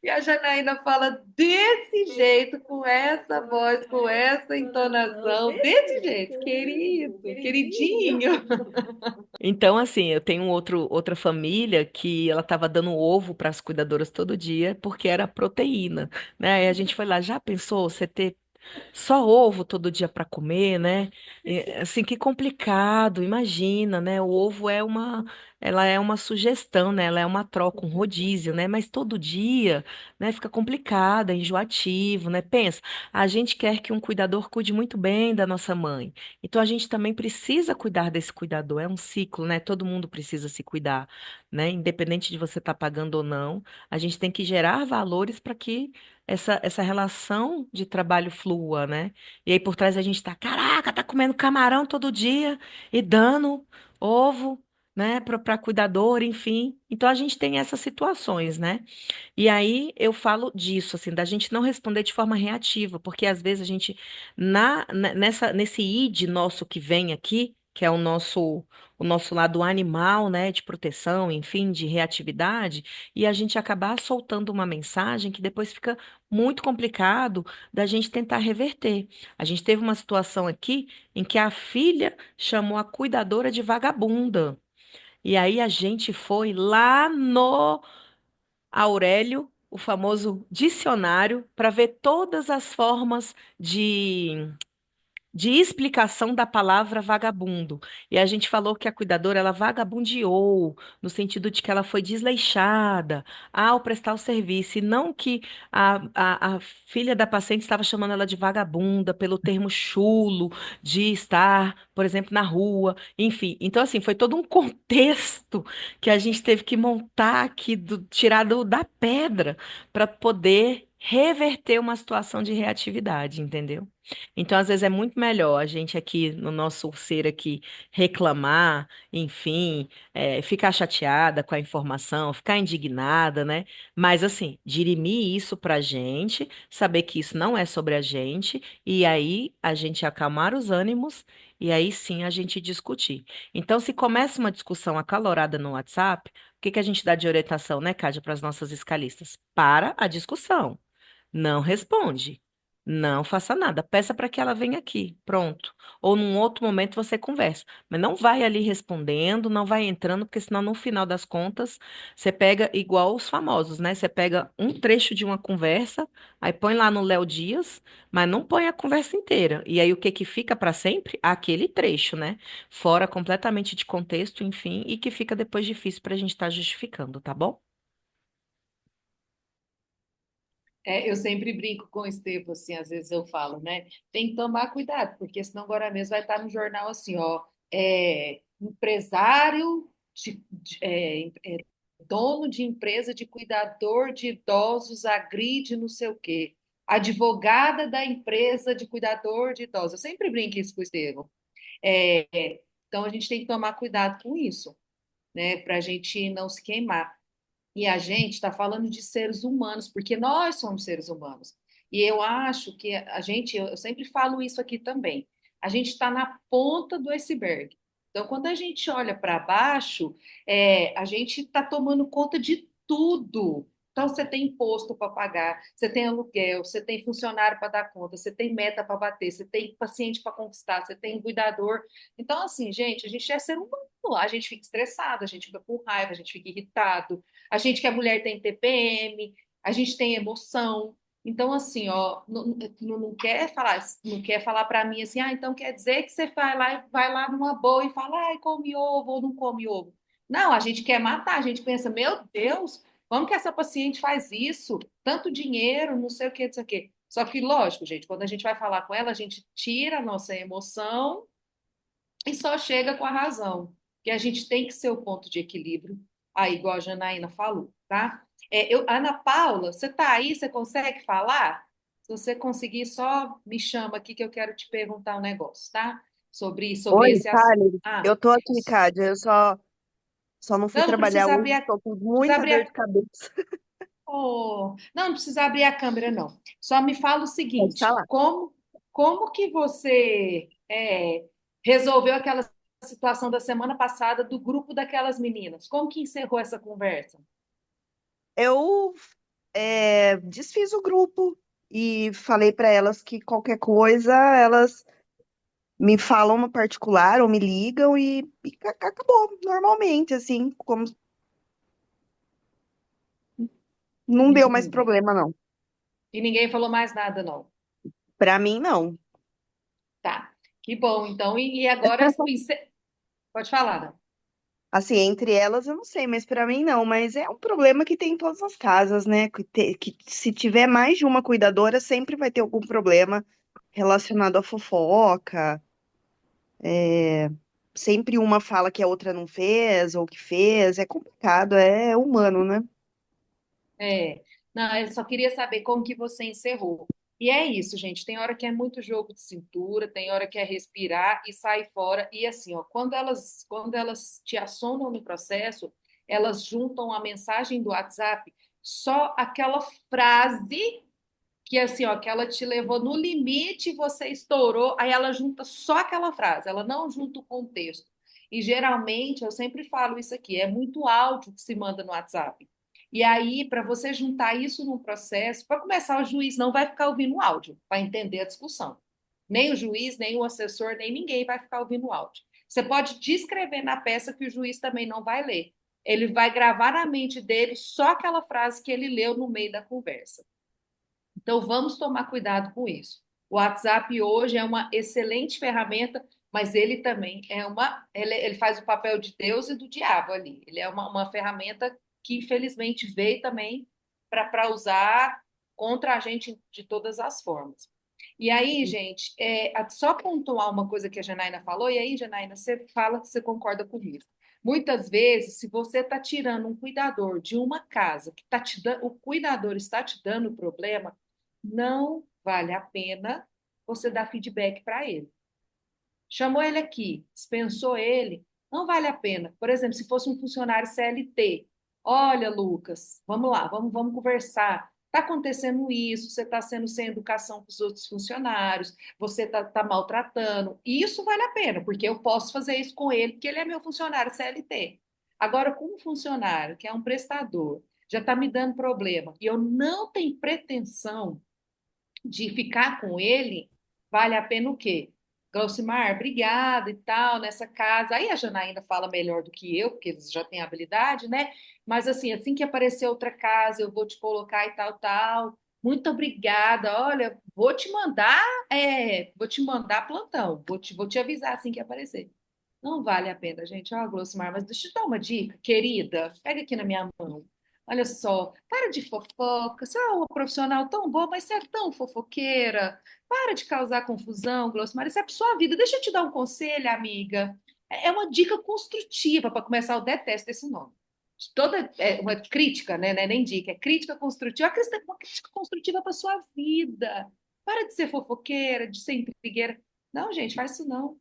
E a Janaína fala desse jeito, com essa voz, com essa Não, entonação, desse desse jeito, jeito, querido, querido, queridinho. queridinho. Então, assim, eu tenho outra família que ela tava dando ovo para as cuidadoras todo dia porque era proteína, né? Aí a gente foi lá, já pensou você ter só ovo todo dia para comer, né? Assim, que complicado, imagina, né? O ovo ela é uma sugestão, né? Ela é uma troca, um rodízio, né? Mas todo dia, né, fica complicado, é enjoativo, né? Pensa, a gente quer que um cuidador cuide muito bem da nossa mãe. Então a gente também precisa cuidar desse cuidador. É um ciclo, né? Todo mundo precisa se cuidar, né? Independente de você estar pagando ou não, a gente tem que gerar valores para que essa relação de trabalho flua, né? E aí por trás a gente tá, caraca, tá comendo camarão todo dia e dando ovo, né, para cuidador, enfim. Então a gente tem essas situações, né? E aí eu falo disso, assim, da gente não responder de forma reativa, porque às vezes a gente nesse id nosso que vem aqui, que é o nosso lado animal, né, de proteção, enfim, de reatividade, e a gente acabar soltando uma mensagem que depois fica muito complicado da gente tentar reverter. A gente teve uma situação aqui em que a filha chamou a cuidadora de vagabunda. E aí a gente foi lá no Aurélio, o famoso dicionário, para ver todas as formas de explicação da palavra vagabundo. E a gente falou que a cuidadora, ela vagabundeou, no sentido de que ela foi desleixada ao prestar o serviço, e não que a filha da paciente estava chamando ela de vagabunda pelo termo chulo, de estar, por exemplo, na rua, enfim. Então, assim, foi todo um contexto que a gente teve que montar aqui, tirado da pedra, para poder reverter uma situação de reatividade, entendeu? Então, às vezes é muito melhor a gente aqui no nosso ser aqui reclamar, enfim, ficar chateada com a informação, ficar indignada, né? Mas assim, dirimir isso pra gente, saber que isso não é sobre a gente, e aí a gente acalmar os ânimos, e aí sim a gente discutir. Então, se começa uma discussão acalorada no WhatsApp, o que que a gente dá de orientação, né, Kádia, para as nossas escalistas? Para a discussão. Não responde. Não faça nada. Peça para que ela venha aqui. Pronto. Ou num outro momento você conversa. Mas não vai ali respondendo, não vai entrando, porque senão no final das contas você pega igual os famosos, né? Você pega um trecho de uma conversa, aí põe lá no Léo Dias, mas não põe a conversa inteira. E aí o que que fica para sempre? Aquele trecho, né? Fora completamente de contexto, enfim, e que fica depois difícil para a gente estar justificando, tá bom? Eu sempre brinco com o Estevam, assim, às vezes eu falo, né? Tem que tomar cuidado, porque senão agora mesmo vai estar no jornal assim, ó, empresário, dono de empresa de cuidador de idosos agride não sei o quê. Advogada da empresa de cuidador de idosos. Eu sempre brinco isso com o Estevam. Então a gente tem que tomar cuidado com isso, né? Para a gente não se queimar. E a gente está falando de seres humanos, porque nós somos seres humanos. E eu acho que a gente, eu sempre falo isso aqui também, a gente está na ponta do iceberg. Então, quando a gente olha para baixo, a gente está tomando conta de tudo. Então, você tem imposto para pagar, você tem aluguel, você tem funcionário para dar conta, você tem meta para bater, você tem paciente para conquistar, você tem cuidador. Então, assim, gente, a gente é ser humano, a gente fica estressado, a gente fica com raiva, a gente fica irritado, a gente que é mulher tem TPM, a gente tem emoção. Então, assim, ó, não quer falar, não quer falar para mim assim, então quer dizer que você vai lá numa boa e fala, ai, come ovo ou não come ovo. Não, a gente quer matar, a gente pensa, meu Deus, como que essa paciente faz isso? Tanto dinheiro, não sei o que, não sei o que. Só que, lógico, gente, quando a gente vai falar com ela, a gente tira a nossa emoção e só chega com a razão, que a gente tem que ser o ponto de equilíbrio, aí, igual a Janaína falou, tá? Ana Paula, você tá aí? Você consegue falar? Se você conseguir, só me chama aqui que eu quero te perguntar um negócio, tá? Sobre Oi, esse assunto. Thales. Ah, Eu tô aqui, Kádia. Eu só não fui não, não trabalhar precisa hoje, abrir tô com precisa muita abrir dor de cabeça. não precisa abrir a câmera, não. Só me fala o Pode seguinte: falar. como que você resolveu aquela situação da semana passada do grupo daquelas meninas? Como que encerrou essa conversa? Eu desfiz o grupo e falei para elas que qualquer coisa elas me falam no particular ou me ligam e acabou normalmente, assim, como não deu mais Entendi. problema, não. E ninguém falou mais nada, não. Para mim, não. Tá. Que bom, então. E agora, pode falar, né? Assim, entre elas eu não sei, mas para mim não. Mas é um problema que tem em todas as casas, né? Que se tiver mais de uma cuidadora, sempre vai ter algum problema relacionado à fofoca. É, sempre uma fala que a outra não fez ou que fez. É complicado, é humano, né? É, não, eu só queria saber como que você encerrou. E é isso, gente. Tem hora que é muito jogo de cintura, tem hora que é respirar e sair fora. E assim, ó, quando elas te acionam no processo, elas juntam a mensagem do WhatsApp, só aquela frase que assim, ó, que ela te levou no limite, você estourou, aí ela junta só aquela frase, ela não junta o contexto. E geralmente, eu sempre falo isso aqui, é muito áudio que se manda no WhatsApp. E aí, para você juntar isso num processo, para começar, o juiz não vai ficar ouvindo o áudio para entender a discussão. Nem o juiz, nem o assessor, nem ninguém vai ficar ouvindo o áudio. Você pode descrever na peça que o juiz também não vai ler. Ele vai gravar na mente dele só aquela frase que ele leu no meio da conversa. Então, vamos tomar cuidado com isso. O WhatsApp hoje é uma excelente ferramenta, mas ele também é uma. Ele faz o papel de Deus e do diabo ali. Ele é uma ferramenta que, infelizmente, veio também para usar contra a gente de todas as formas. E aí, gente, só pontuar uma coisa que a Janaína falou, e aí, Janaína, você fala que você concorda comigo. Muitas vezes, se você está tirando um cuidador de uma casa que tá te dando, o cuidador está te dando problema, não vale a pena você dar feedback para ele. Chamou ele aqui, dispensou ele, não vale a pena. Por exemplo, se fosse um funcionário CLT, olha, Lucas, vamos lá, vamos conversar. Está acontecendo isso, você está sendo sem educação com os outros funcionários, você está maltratando. Isso vale a pena, porque eu posso fazer isso com ele, porque ele é meu funcionário CLT. Agora, com um funcionário que é um prestador, já está me dando problema, e eu não tenho pretensão de ficar com ele, vale a pena o quê? Glaucimar, obrigada e tal, nessa casa. Aí a Janaína fala melhor do que eu, porque eles já têm habilidade, né? Mas assim que aparecer outra casa, eu vou te colocar e tal, tal. Muito obrigada. Olha, vou te mandar plantão, vou te avisar assim que aparecer. Não vale a pena, gente. Ó, Glosmar, mas deixa eu te dar uma dica, querida. Pega aqui na minha mão. Olha só, para de fofoca. Você é uma profissional tão boa, mas você é tão fofoqueira. Para de causar confusão, Glosmar. Isso é para sua vida. Deixa eu te dar um conselho, amiga. É uma dica construtiva para começar. Eu detesto esse nome. Toda uma crítica, né? Não é nem dica, é crítica construtiva. Uma crítica construtiva para sua vida. Para de ser fofoqueira, de ser intrigueira. Não, gente, faz isso não.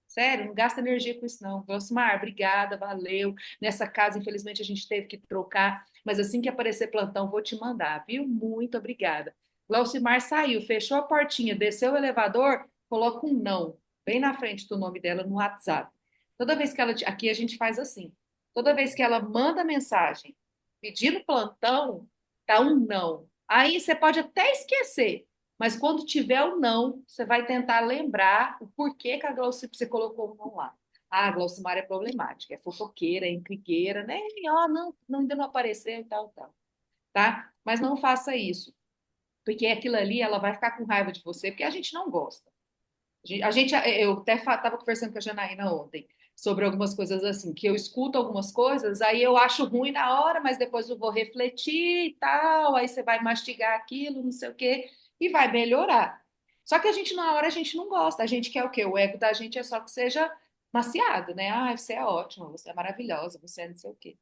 Sério, não gasta energia com isso, não. Glaucimar, obrigada, valeu. Nessa casa, infelizmente, a gente teve que trocar, mas assim que aparecer plantão, vou te mandar, viu? Muito obrigada. Glaucimar saiu, fechou a portinha, desceu o elevador, coloca um não, bem na frente do nome dela no WhatsApp. Toda vez que ela. Aqui a gente faz assim. Toda vez que ela manda mensagem pedindo plantão, tá um não. Aí você pode até esquecer. Mas quando tiver o não, você vai tentar lembrar o porquê que a Glaucimar, você colocou o não lá. Ah, a Glaucimar é problemática, é fofoqueira, é intrigueira, né? E, ó, não, ainda não apareceu e tal, tal. Tá? Mas não faça isso, porque aquilo ali, ela vai ficar com raiva de você, porque a gente não gosta. Eu até estava conversando com a Janaína ontem sobre algumas coisas assim, que eu escuto algumas coisas, aí eu acho ruim na hora, mas depois eu vou refletir e tal, aí você vai mastigar aquilo, não sei o quê, e vai melhorar. Só que a gente, na hora, a gente não gosta. A gente quer o quê? O ego da gente é só que seja maciado, né? Ah, você é ótima, você é maravilhosa, você é não sei o quê.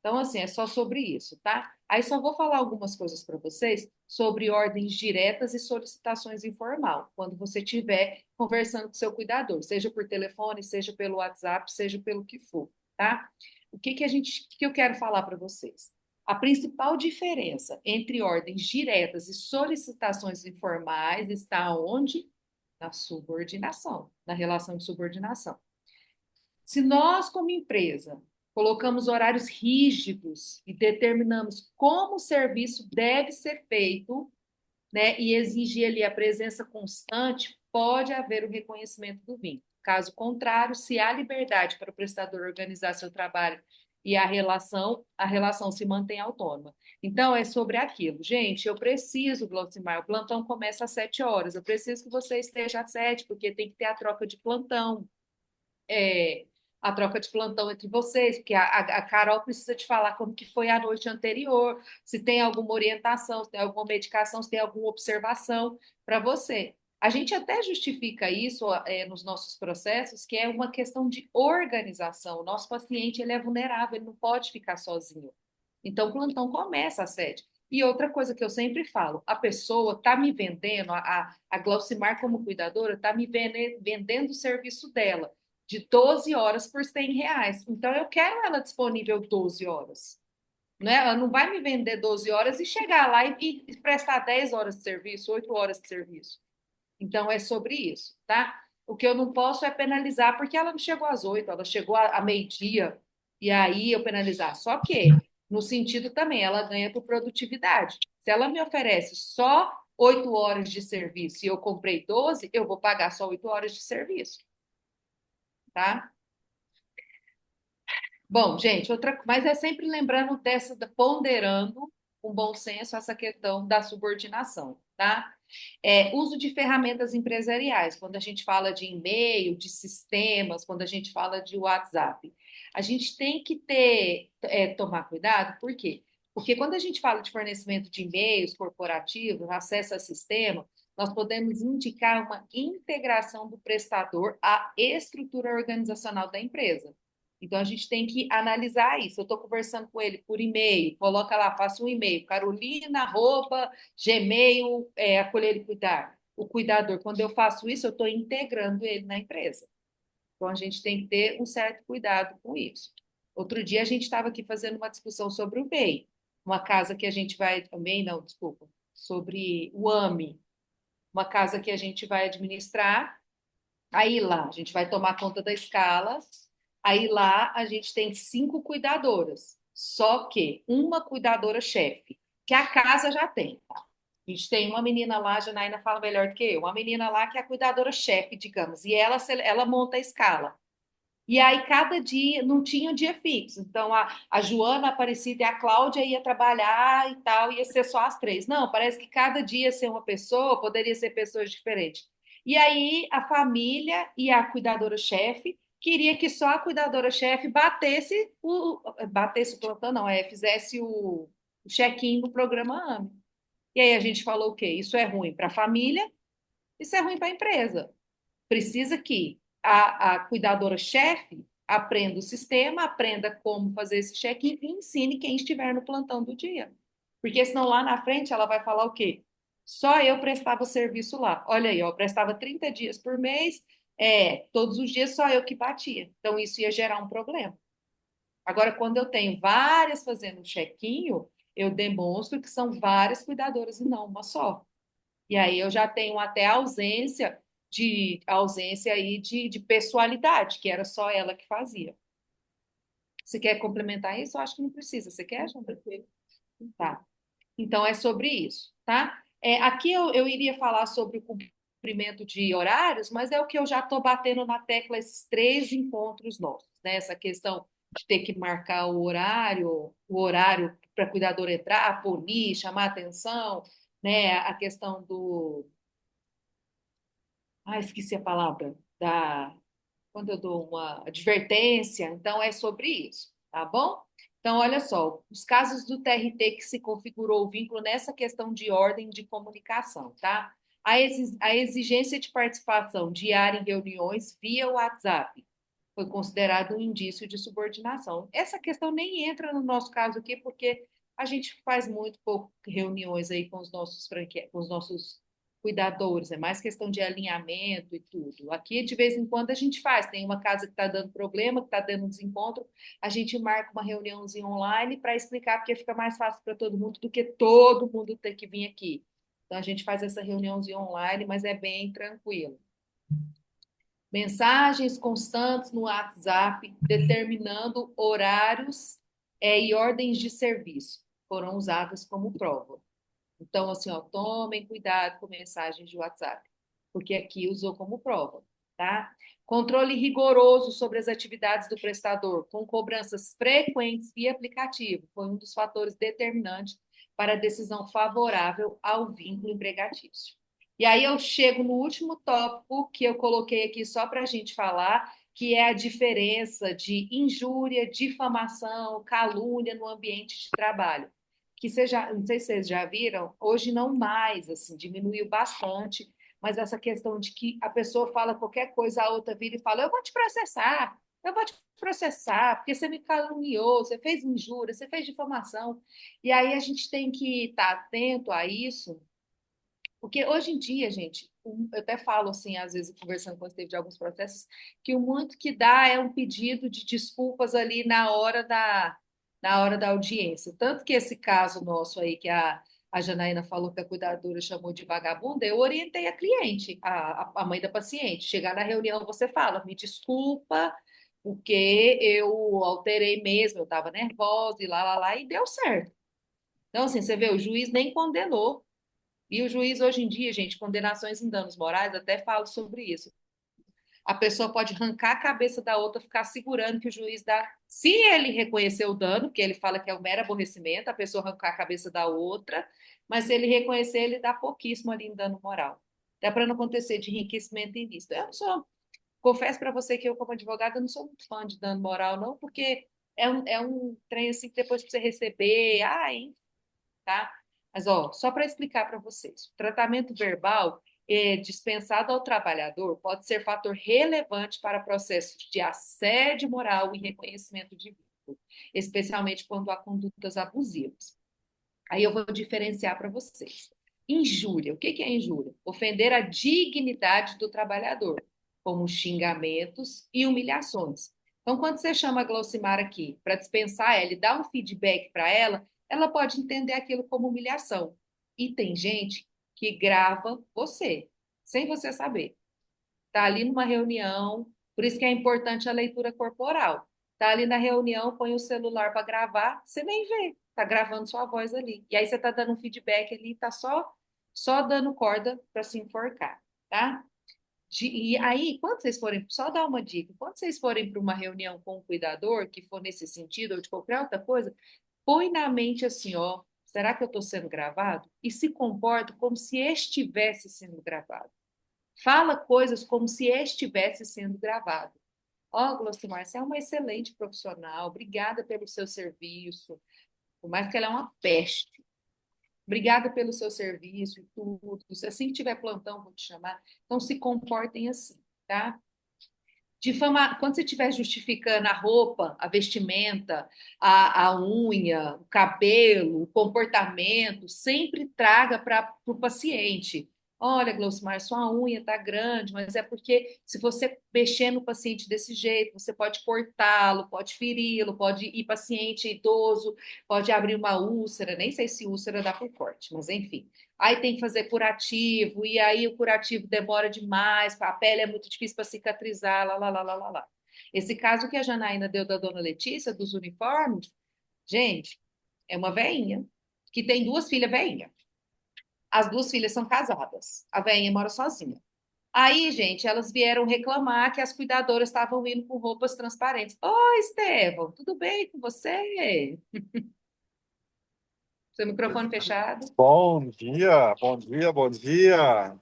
Então, assim, é só sobre isso, tá? Aí só vou falar algumas coisas para vocês sobre ordens diretas e solicitações informal, quando você estiver conversando com seu cuidador, seja por telefone, seja pelo WhatsApp, seja pelo que for, tá? O que eu quero falar para vocês? A principal diferença entre ordens diretas e solicitações informais está onde? Na subordinação, na relação de subordinação. Se nós, como empresa, colocamos horários rígidos e determinamos como o serviço deve ser feito, né, e exigir ali a presença constante, pode haver o reconhecimento do vínculo. Caso contrário, se há liberdade para o prestador organizar seu trabalho e a relação se mantém autônoma. Então, é sobre aquilo. Gente, eu preciso, Glaucimar, o plantão começa às 7 horas, eu preciso que você esteja às 7, porque tem que ter a troca de plantão. É, a troca de plantão entre vocês, porque a Carol precisa te falar como que foi a noite anterior, se tem alguma orientação, se tem alguma medicação, se tem alguma observação para você. A gente até justifica isso nos nossos processos, que é uma questão de organização. O nosso paciente ele é vulnerável, ele não pode ficar sozinho. Então, o plantão começa às 7. E outra coisa que eu sempre falo, a pessoa está me vendendo, a Glaucimar como cuidadora, está me vendendo o serviço dela de 12 horas por R$ 100. Então, eu quero ela disponível 12 horas. Né? Ela não vai me vender 12 horas e chegar lá e prestar 10 horas de serviço, 8 horas de serviço. Então, é sobre isso, tá? O que eu não posso é penalizar, porque ela não chegou às 8, ela chegou a meio-dia, e aí eu penalizar. Só que, no sentido também, ela ganha por produtividade. Se ela me oferece só 8 horas de serviço e eu comprei 12, eu vou pagar só 8 horas de serviço, tá? Bom, gente, mas é sempre lembrando ponderando com bom senso essa questão da subordinação, tá? Uso de ferramentas empresariais, quando a gente fala de e-mail, de sistemas, quando a gente fala de WhatsApp. A gente tem que tomar cuidado, por quê? Porque quando a gente fala de fornecimento de e-mails corporativos, acesso a sistema, nós podemos indicar uma integração do prestador à estrutura organizacional da empresa. Então, a gente tem que analisar isso. Eu estou conversando com ele por e-mail, coloca lá, faça um e-mail, carolina@gmail, acolher e cuidar. O cuidador, quando eu faço isso, eu estou integrando ele na empresa. Então, a gente tem que ter um certo cuidado com isso. Outro dia, a gente estava aqui fazendo uma discussão sobre o MEI, uma casa que a gente vai, o MEI não, desculpa, sobre o AME, uma casa que a gente vai administrar. Aí lá, a gente vai tomar conta da escala. Aí lá, a gente tem 5 cuidadoras. Só que uma cuidadora-chefe, que a casa já tem. Tá? A gente tem uma menina lá, a Janaína fala melhor do que eu, uma menina lá que é a cuidadora-chefe, digamos, e ela monta a escala. E aí, cada dia, não tinha um dia fixo. Então, a Joana, a Aparecida e a Cláudia ia trabalhar e tal, ia ser só as 3. Não, parece que cada dia ia ser uma pessoa, poderia ser pessoas diferentes. E aí, a família e a cuidadora-chefe queria que só a cuidadora-chefe batesse o plantão, não, fizesse o check-in no programa AME. E aí, a gente falou o quê? Isso é ruim para a família, isso é ruim para a empresa. Precisa que a cuidadora-chefe aprenda o sistema, aprenda como fazer esse check-in e ensine quem estiver no plantão do dia. Porque senão lá na frente ela vai falar o quê? Só eu prestava serviço lá. Olha aí, ó, eu prestava 30 dias por mês, todos os dias só eu que batia. Então isso ia gerar um problema. Agora, quando eu tenho várias fazendo check-in, eu demonstro que são várias cuidadoras e não uma só. E aí eu já tenho até ausência aí de pessoalidade, que era só ela que fazia. Você quer complementar isso? Eu acho que não precisa. Você quer, Jandra? Tá. Então é sobre isso, tá? Aqui eu iria falar sobre o cumprimento de horários, mas é o que eu já estou batendo na tecla esses 3 encontros nossos, né? Essa questão de ter que marcar o horário para a cuidadora entrar, punir, chamar atenção, né? A questão do esqueci a palavra, quando eu dou uma advertência, então é sobre isso, tá bom? Então, olha só, os casos do TRT que se configurou o vínculo nessa questão de ordem de comunicação, tá? A exigência de participação diária em reuniões via WhatsApp foi considerado um indício de subordinação. Essa questão nem entra no nosso caso aqui, porque a gente faz muito pouco reuniões aí com os nossos cuidadores, é mais questão de alinhamento e tudo. Aqui, de vez em quando, a gente faz. Tem uma casa que está dando problema, que está dando desencontro, a gente marca uma reuniãozinha online para explicar, porque fica mais fácil para todo mundo do que todo mundo ter que vir aqui. Então, a gente faz essa reuniãozinha online, mas é bem tranquilo. Mensagens constantes no WhatsApp, determinando horários, e ordens de serviço, foram usadas como prova. Então, assim, ó, tomem cuidado com mensagens de WhatsApp, porque aqui usou como prova, tá? Controle rigoroso sobre as atividades do prestador, com cobranças frequentes via aplicativo, foi um dos fatores determinantes para a decisão favorável ao vínculo empregatício. E aí eu chego no último tópico que eu coloquei aqui só para a gente falar, que é a diferença de injúria, difamação, calúnia no ambiente de trabalho. Que seja, não sei se vocês já viram, hoje não mais, assim, diminuiu bastante, mas essa questão de que a pessoa fala qualquer coisa, a outra vira e fala, eu vou te processar, porque você me caluniou, você fez injúria, você fez difamação. E aí a gente tem que estar atento a isso, porque hoje em dia, gente, eu até falo assim, às vezes, conversando com você de alguns processos, que o muito que dá é um pedido de desculpas ali na hora da audiência. Tanto que esse caso nosso aí, que a Janaína falou que a cuidadora chamou de vagabunda, eu orientei a cliente, a mãe da paciente. Chegar na reunião, você fala, me desculpa, porque eu alterei mesmo, eu estava nervosa e lá, e deu certo. Então, assim, você vê, o juiz nem condenou. E o juiz, hoje em dia, gente, condenações em danos morais, até falo sobre isso. A pessoa pode arrancar a cabeça da outra, ficar segurando que o juiz dá. Se ele reconhecer o dano, que ele fala que é um mero aborrecimento, a pessoa arrancar a cabeça da outra, mas se ele reconhecer, ele dá pouquíssimo ali em dano moral. Até para não acontecer de enriquecimento ilícito. Eu não sou, confesso para você que eu, como advogada, não sou muito fã de dano moral, não, porque é um trem assim que depois para você receber, hein, tá? Mas, ó, só para explicar para vocês, o tratamento verbal dispensado ao trabalhador pode ser fator relevante para processos de assédio moral e reconhecimento de vínculo, especialmente quando há condutas abusivas. Aí eu vou diferenciar para vocês. Injúria. O que é injúria? Ofender a dignidade do trabalhador, como xingamentos e humilhações. Então, quando você chama a Glaucimar aqui para dispensar ela e dar um feedback para ela pode entender aquilo como humilhação. E tem gente que grava você, sem você saber. Está ali numa reunião, por isso que é importante a leitura corporal. Está ali na reunião, põe o celular para gravar, você nem vê, está gravando sua voz ali. E aí você está dando um feedback ali, está só dando corda para se enforcar, tá? E aí, quando vocês forem, só dar uma dica, quando vocês forem para uma reunião com um cuidador, que for nesse sentido, ou de qualquer outra coisa, põe na mente assim, ó, será que eu estou sendo gravado? E se comporta como se estivesse sendo gravado. Fala coisas como se estivesse sendo gravado. Ó, Glocimar, você é uma excelente profissional, obrigada pelo seu serviço, por mais que ela é uma peste. Obrigada pelo seu serviço e tudo. Se assim que tiver plantão, vou te chamar. Então, se comportem assim, tá? Quando você estiver justificando a roupa, a vestimenta, a unha, o cabelo, o comportamento, sempre traga para o paciente. Olha, Glaucimar, sua unha está grande, mas é porque se você mexer no paciente desse jeito, você pode cortá-lo, pode feri-lo, pode ir paciente idoso, pode abrir uma úlcera, nem sei se úlcera dá por corte, mas enfim. Aí tem que fazer curativo, e aí o curativo demora demais, a pele é muito difícil para cicatrizar, lá. Esse caso que a Janaína deu da dona Letícia, dos uniformes, gente, é uma veinha que tem duas filhas veinha. As duas filhas são casadas. A veinha mora sozinha. Aí, gente, elas vieram reclamar que as cuidadoras estavam indo com roupas transparentes. Oi, Estevão, tudo bem com você? Seu microfone fechado. Bom dia, bom dia, bom dia.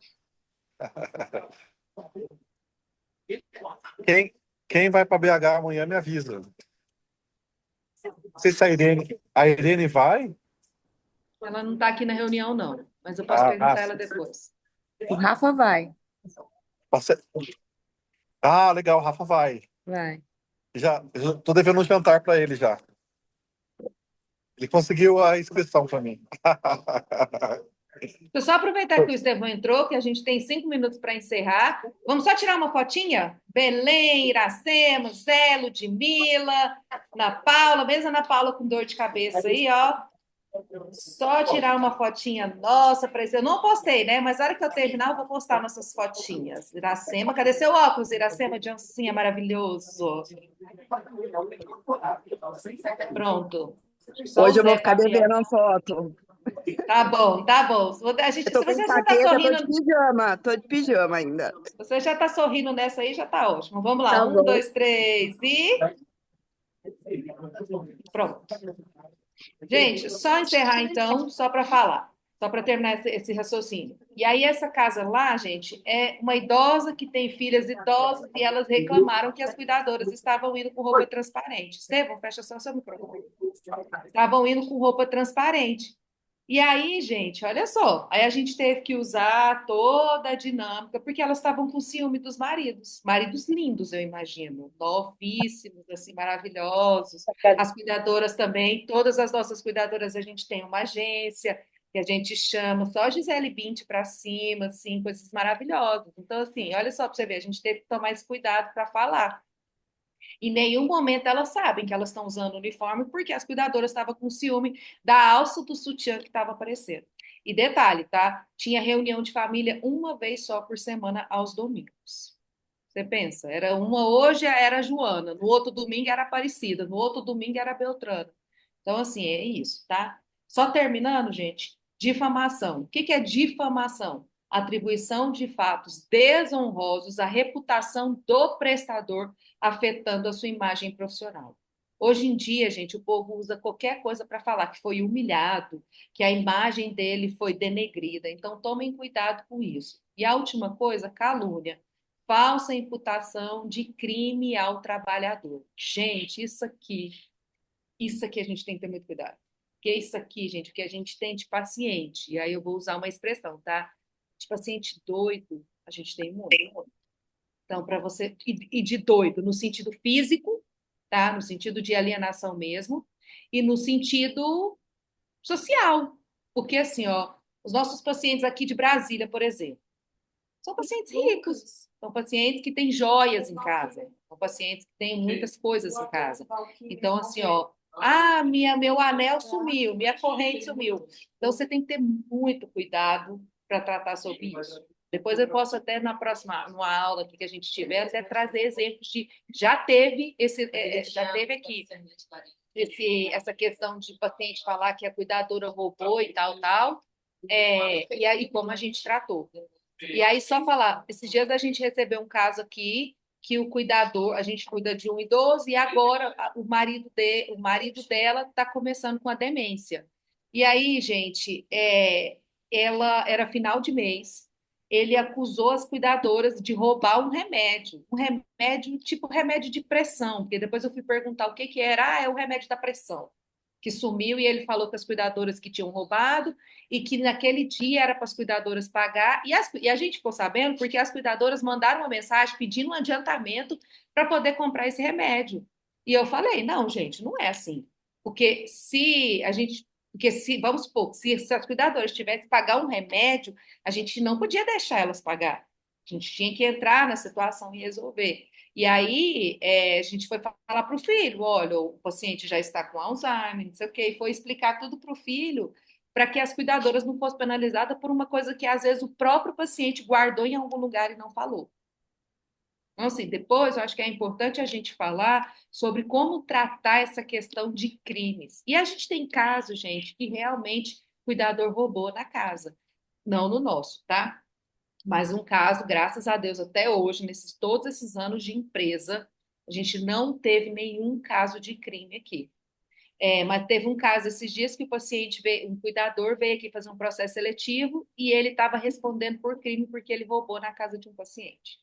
Quem, quem vai para BH amanhã me avisa. Não sei se a Irene vai? Ela não está aqui na reunião, não, mas eu posso perguntar ela depois. O Rafa vai. Passe- Ah, legal, o Rafa vai. Vai. Eu tô devendo um jantar para ele já. Ele conseguiu a inscrição para mim. Deixa eu só aproveitar que o Estevão entrou, que a gente tem 5 minutos para encerrar. Vamos só tirar uma fotinha? Belém, Iracema, Zé, Ludmila, Ana Paula, mesmo Ana Paula com dor de cabeça aí, ó. Só tirar uma fotinha nossa para isso. Eu não postei, né? Mas na hora que eu terminar, eu vou postar nossas fotinhas. Iracema, cadê seu óculos, Iracema de oncinha maravilhoso? Pronto. Só Hoje o eu vou Zé ficar Fabiano. devendo uma foto. Tá bom, tá bom. Eu tô Se com você já está enxaqueca, tô de sorrindo, pijama. Tô de pijama ainda. você já está sorrindo nessa aí, já está ótimo. Vamos lá, Tá 1, bom. 2, 3 e pronto. Gente, só encerrar então, só para falar. Só para terminar esse raciocínio. E aí, essa casa lá, gente, é uma idosa que tem filhas idosas e elas reclamaram que as cuidadoras estavam indo com roupa transparente. Estevão, fecha só seu microfone. Estavam indo com roupa transparente. E aí, gente, olha só, aí a gente teve que usar toda a dinâmica, porque elas estavam com ciúme dos maridos. Maridos lindos, eu imagino, novíssimos, assim, maravilhosos. As cuidadoras também, todas as nossas cuidadoras, a gente tem uma agência que a gente chama só Gisele Bündchen para cima, assim, coisas maravilhosas. Então, assim, olha só para você ver, a gente teve que tomar esse cuidado para falar. Em nenhum momento elas sabem que elas estão usando o uniforme, porque as cuidadoras estavam com ciúme da alça do sutiã que estava aparecendo. E detalhe, tá? Tinha reunião de família uma vez só por semana aos domingos. Você pensa, era uma hoje era a Joana, no outro domingo era Aparecida, no outro domingo era a Beltrana. Então, assim, é isso, tá? Só terminando, gente, difamação. O que que é difamação? Atribuição de fatos desonrosos à reputação do prestador, afetando a sua imagem profissional. Hoje em dia, gente, o povo usa qualquer coisa para falar que foi humilhado, que a imagem dele foi denegrida. Então, tomem cuidado com isso. E a última coisa, calúnia. Falsa imputação de crime ao trabalhador. Gente, isso aqui a gente tem que ter muito cuidado. Porque isso aqui, gente, o que a gente tem de paciente, e aí eu vou usar uma expressão, tá? De paciente doido, a gente tem muito. Então, para você. E de doido, no sentido físico, tá? No sentido de alienação mesmo, e no sentido social. Porque, assim, ó, os nossos pacientes aqui de Brasília, por exemplo, são pacientes ricos, são pacientes que têm joias em casa, são pacientes que têm muitas coisas em casa. Então, assim, ó, meu anel sumiu, minha corrente sumiu. Então, você tem que ter muito cuidado para tratar sobre isso. Depois eu posso até na próxima, numa aula que a gente tiver, até trazer exemplos de já teve aqui essa questão de paciente falar que a cuidadora roubou e tal, e aí como a gente tratou. E aí, só falar, esses dias a gente recebeu um caso aqui que o cuidador, a gente cuida de um idoso e agora o marido dela está começando com a demência. E aí, gente, ela era final de mês, ele acusou as cuidadoras de roubar um remédio tipo remédio de pressão, porque depois eu fui perguntar o que que era, é o remédio da pressão que sumiu e ele falou que as cuidadoras que tinham roubado e que naquele dia era para as cuidadoras pagar. E a gente ficou sabendo porque as cuidadoras mandaram uma mensagem pedindo um adiantamento para poder comprar esse remédio. E eu falei: não, gente, não é assim. Porque se a gente. Porque se, vamos supor, se as cuidadoras tivessem que pagar um remédio, a gente não podia deixar elas pagar. A gente tinha que entrar na situação e resolver. E aí a gente foi falar para o filho: olha, o paciente já está com Alzheimer, não sei o quê, e foi explicar tudo para o filho, para que as cuidadoras não fossem penalizadas por uma coisa que às vezes o próprio paciente guardou em algum lugar e não falou. Então, assim, depois eu acho que é importante a gente falar sobre como tratar essa questão de crimes. E a gente tem casos, gente, que realmente o cuidador roubou na casa, não no nosso, tá? Mas um caso, graças a Deus, até hoje, todos esses anos de empresa, a gente não teve nenhum caso de crime aqui. Mas teve um caso esses dias que o paciente veio, um cuidador veio aqui fazer um processo seletivo e ele estava respondendo por crime porque ele roubou na casa de um paciente.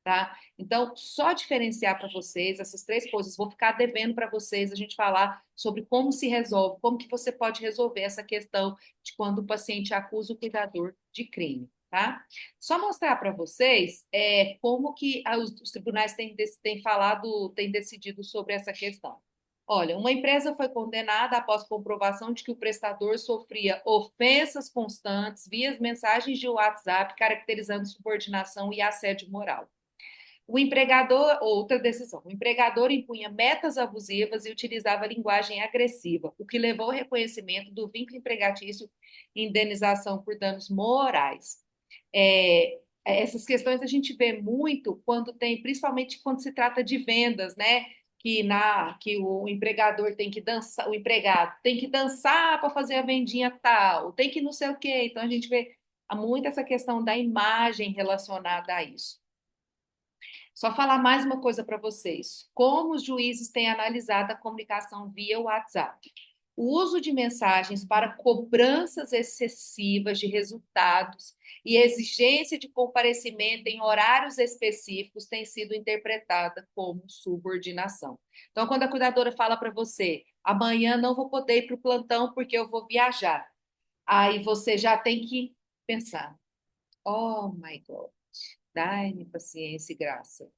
Tá? Então, só diferenciar para vocês essas três coisas. Vou ficar devendo para vocês a gente falar sobre como se resolve, como que você pode resolver essa questão de quando o paciente acusa o cuidador de crime, tá? Só mostrar para vocês como que os tribunais têm falado, têm decidido sobre essa questão. Olha, uma empresa foi condenada após comprovação de que o prestador sofria ofensas constantes via mensagens de WhatsApp, caracterizando subordinação e assédio moral. Outra decisão, o empregador impunha metas abusivas e utilizava linguagem agressiva, o que levou ao reconhecimento do vínculo empregatício e indenização por danos morais. Essas questões a gente vê muito quando tem, principalmente quando se trata de vendas, né? Que o empregador tem que dançar, o empregado tem que dançar para fazer a vendinha tal, tem que não sei o quê. Então a gente vê muito essa questão da imagem relacionada a isso. Só falar mais uma coisa para vocês. Como os juízes têm analisado a comunicação via WhatsApp? O uso de mensagens para cobranças excessivas de resultados e exigência de comparecimento em horários específicos tem sido interpretada como subordinação. Então, quando a cuidadora fala para você, amanhã não vou poder ir para o plantão porque eu vou viajar, aí você já tem que pensar, oh my God, dai-me paciência e graça.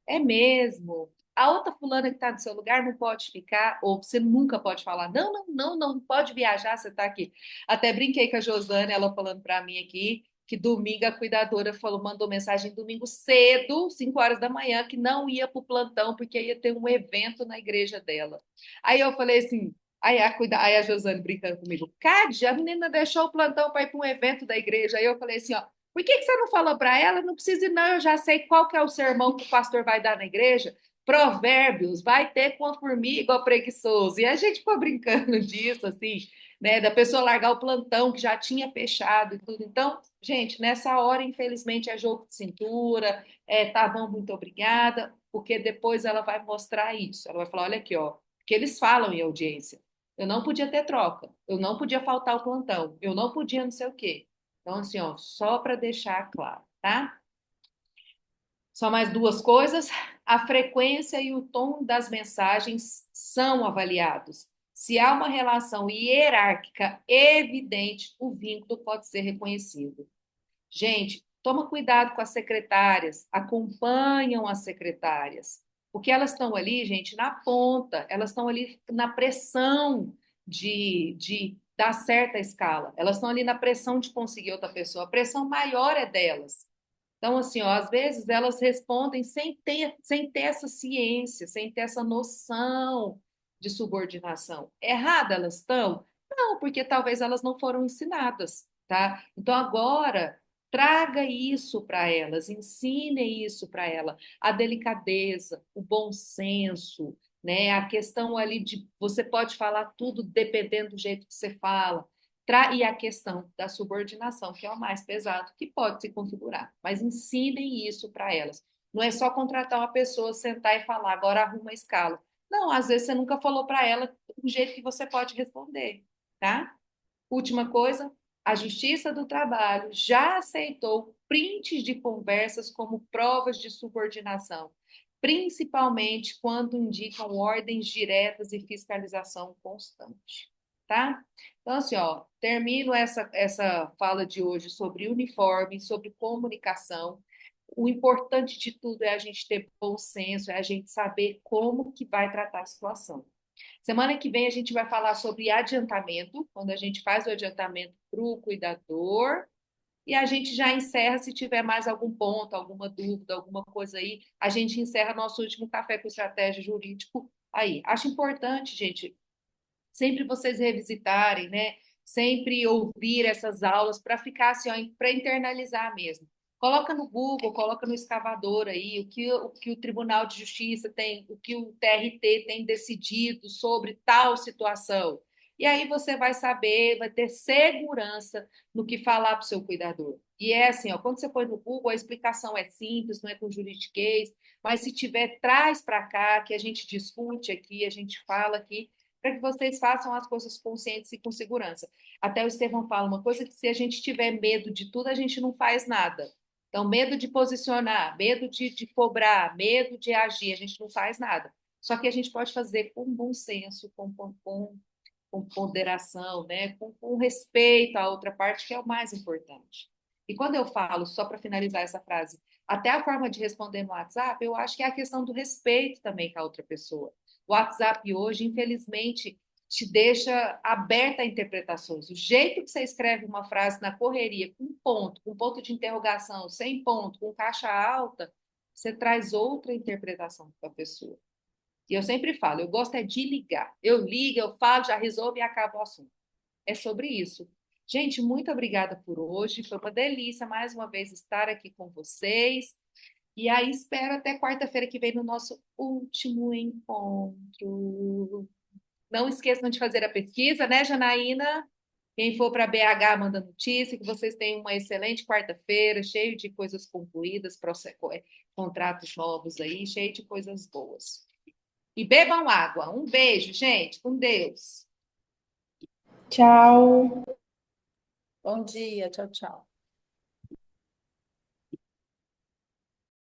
É mesmo. A outra fulana que está no seu lugar não pode ficar, ou você nunca pode falar, não, não, não, não pode viajar, você está aqui. Até brinquei com a Josane, ela falando para mim aqui, que domingo a cuidadora falou, mandou mensagem domingo cedo, 5 horas da manhã, que não ia para o plantão, porque ia ter um evento na igreja dela. Aí eu falei assim, aí a Josane brincando comigo, Cádia, a menina deixou o plantão para ir para um evento da igreja. Aí eu falei assim, ó, por que você não falou para ela? Não precisa ir, não, eu já sei qual que é o sermão que o pastor vai dar na igreja. Provérbios, vai ter com a formiga, ó preguiçoso. E a gente ficou brincando disso, assim, né? Da pessoa largar o plantão que já tinha fechado e tudo. Então, gente, nessa hora, infelizmente, é jogo de cintura, tá bom, muito obrigada, porque depois ela vai mostrar isso. Ela vai falar: olha aqui, ó, que eles falam em audiência. Eu não podia ter troca, eu não podia faltar o plantão, eu não podia não sei o quê. Então, assim, ó, só para deixar claro, tá? Só mais duas coisas. A frequência e o tom das mensagens são avaliados. Se há uma relação hierárquica evidente, o vínculo pode ser reconhecido. Gente, toma cuidado com as secretárias, acompanham as secretárias, porque elas estão ali, gente, na ponta, elas estão ali na pressão de dar certa escala, elas estão ali na pressão de conseguir outra pessoa, a pressão maior é delas. Então, assim, ó, às vezes elas respondem sem ter essa ciência, sem ter essa noção de subordinação. Errada elas estão? Não, porque talvez elas não foram ensinadas, tá? Então, agora, traga isso para elas, ensine isso para ela, a delicadeza, o bom senso, né? A questão ali de você pode falar tudo dependendo do jeito que você fala. E a questão da subordinação, que é o mais pesado, que pode se configurar. Mas ensinem isso para elas. Não é só contratar uma pessoa, sentar e falar, agora arruma a escala. Não, às vezes você nunca falou para ela o jeito que você pode responder, tá? Última coisa, a Justiça do Trabalho já aceitou prints de conversas como provas de subordinação, principalmente quando indicam ordens diretas e fiscalização constante, tá? Então, assim, ó, termino essa fala de hoje sobre uniforme, sobre comunicação. O importante de tudo é a gente ter bom senso, é a gente saber como que vai tratar a situação. Semana que vem a gente vai falar sobre adiantamento, quando a gente faz o adiantamento para o cuidador, e a gente já encerra se tiver mais algum ponto, alguma dúvida, alguma coisa aí, a gente encerra nosso último café com estratégia jurídico aí. Acho importante, gente, sempre vocês revisitarem, né? Sempre ouvir essas aulas para ficar assim, para internalizar mesmo. Coloca no Google, coloca no escavador aí o que o Tribunal de Justiça tem, o que o TRT tem decidido sobre tal situação. E aí você vai saber, vai ter segurança no que falar para o seu cuidador. E é assim, ó, quando você põe no Google, a explicação é simples, não é com juridiquês, mas se tiver, traz para cá, que a gente discute aqui, a gente fala aqui, para que vocês façam as coisas conscientes e com segurança. Até o Estevão fala uma coisa que se a gente tiver medo de tudo, a gente não faz nada. Então, medo de posicionar, medo de cobrar, medo de agir, a gente não faz nada. Só que a gente pode fazer com bom senso, com ponderação, né? com respeito à outra parte, que é o mais importante. E quando eu falo, só para finalizar essa frase, até a forma de responder no WhatsApp, eu acho que é a questão do respeito também com a outra pessoa. O WhatsApp hoje, infelizmente, te deixa aberta a interpretações. O jeito que você escreve uma frase na correria, com ponto de interrogação, sem ponto, com caixa alta, você traz outra interpretação para a pessoa. E eu sempre falo, eu gosto é de ligar. Eu ligo, eu falo, já resolvo e acaba o assunto. É sobre isso. Gente, muito obrigada por hoje. Foi uma delícia mais uma vez estar aqui com vocês. E aí espero até quarta-feira que vem no nosso último encontro. Não esqueçam de fazer a pesquisa, né, Janaína? Quem for para BH, manda notícia, que vocês tenham uma excelente quarta-feira, cheio de coisas concluídas, contratos novos aí, cheio de coisas boas. E bebam água. Um beijo, gente. Com Deus. Tchau. Bom dia, tchau, tchau.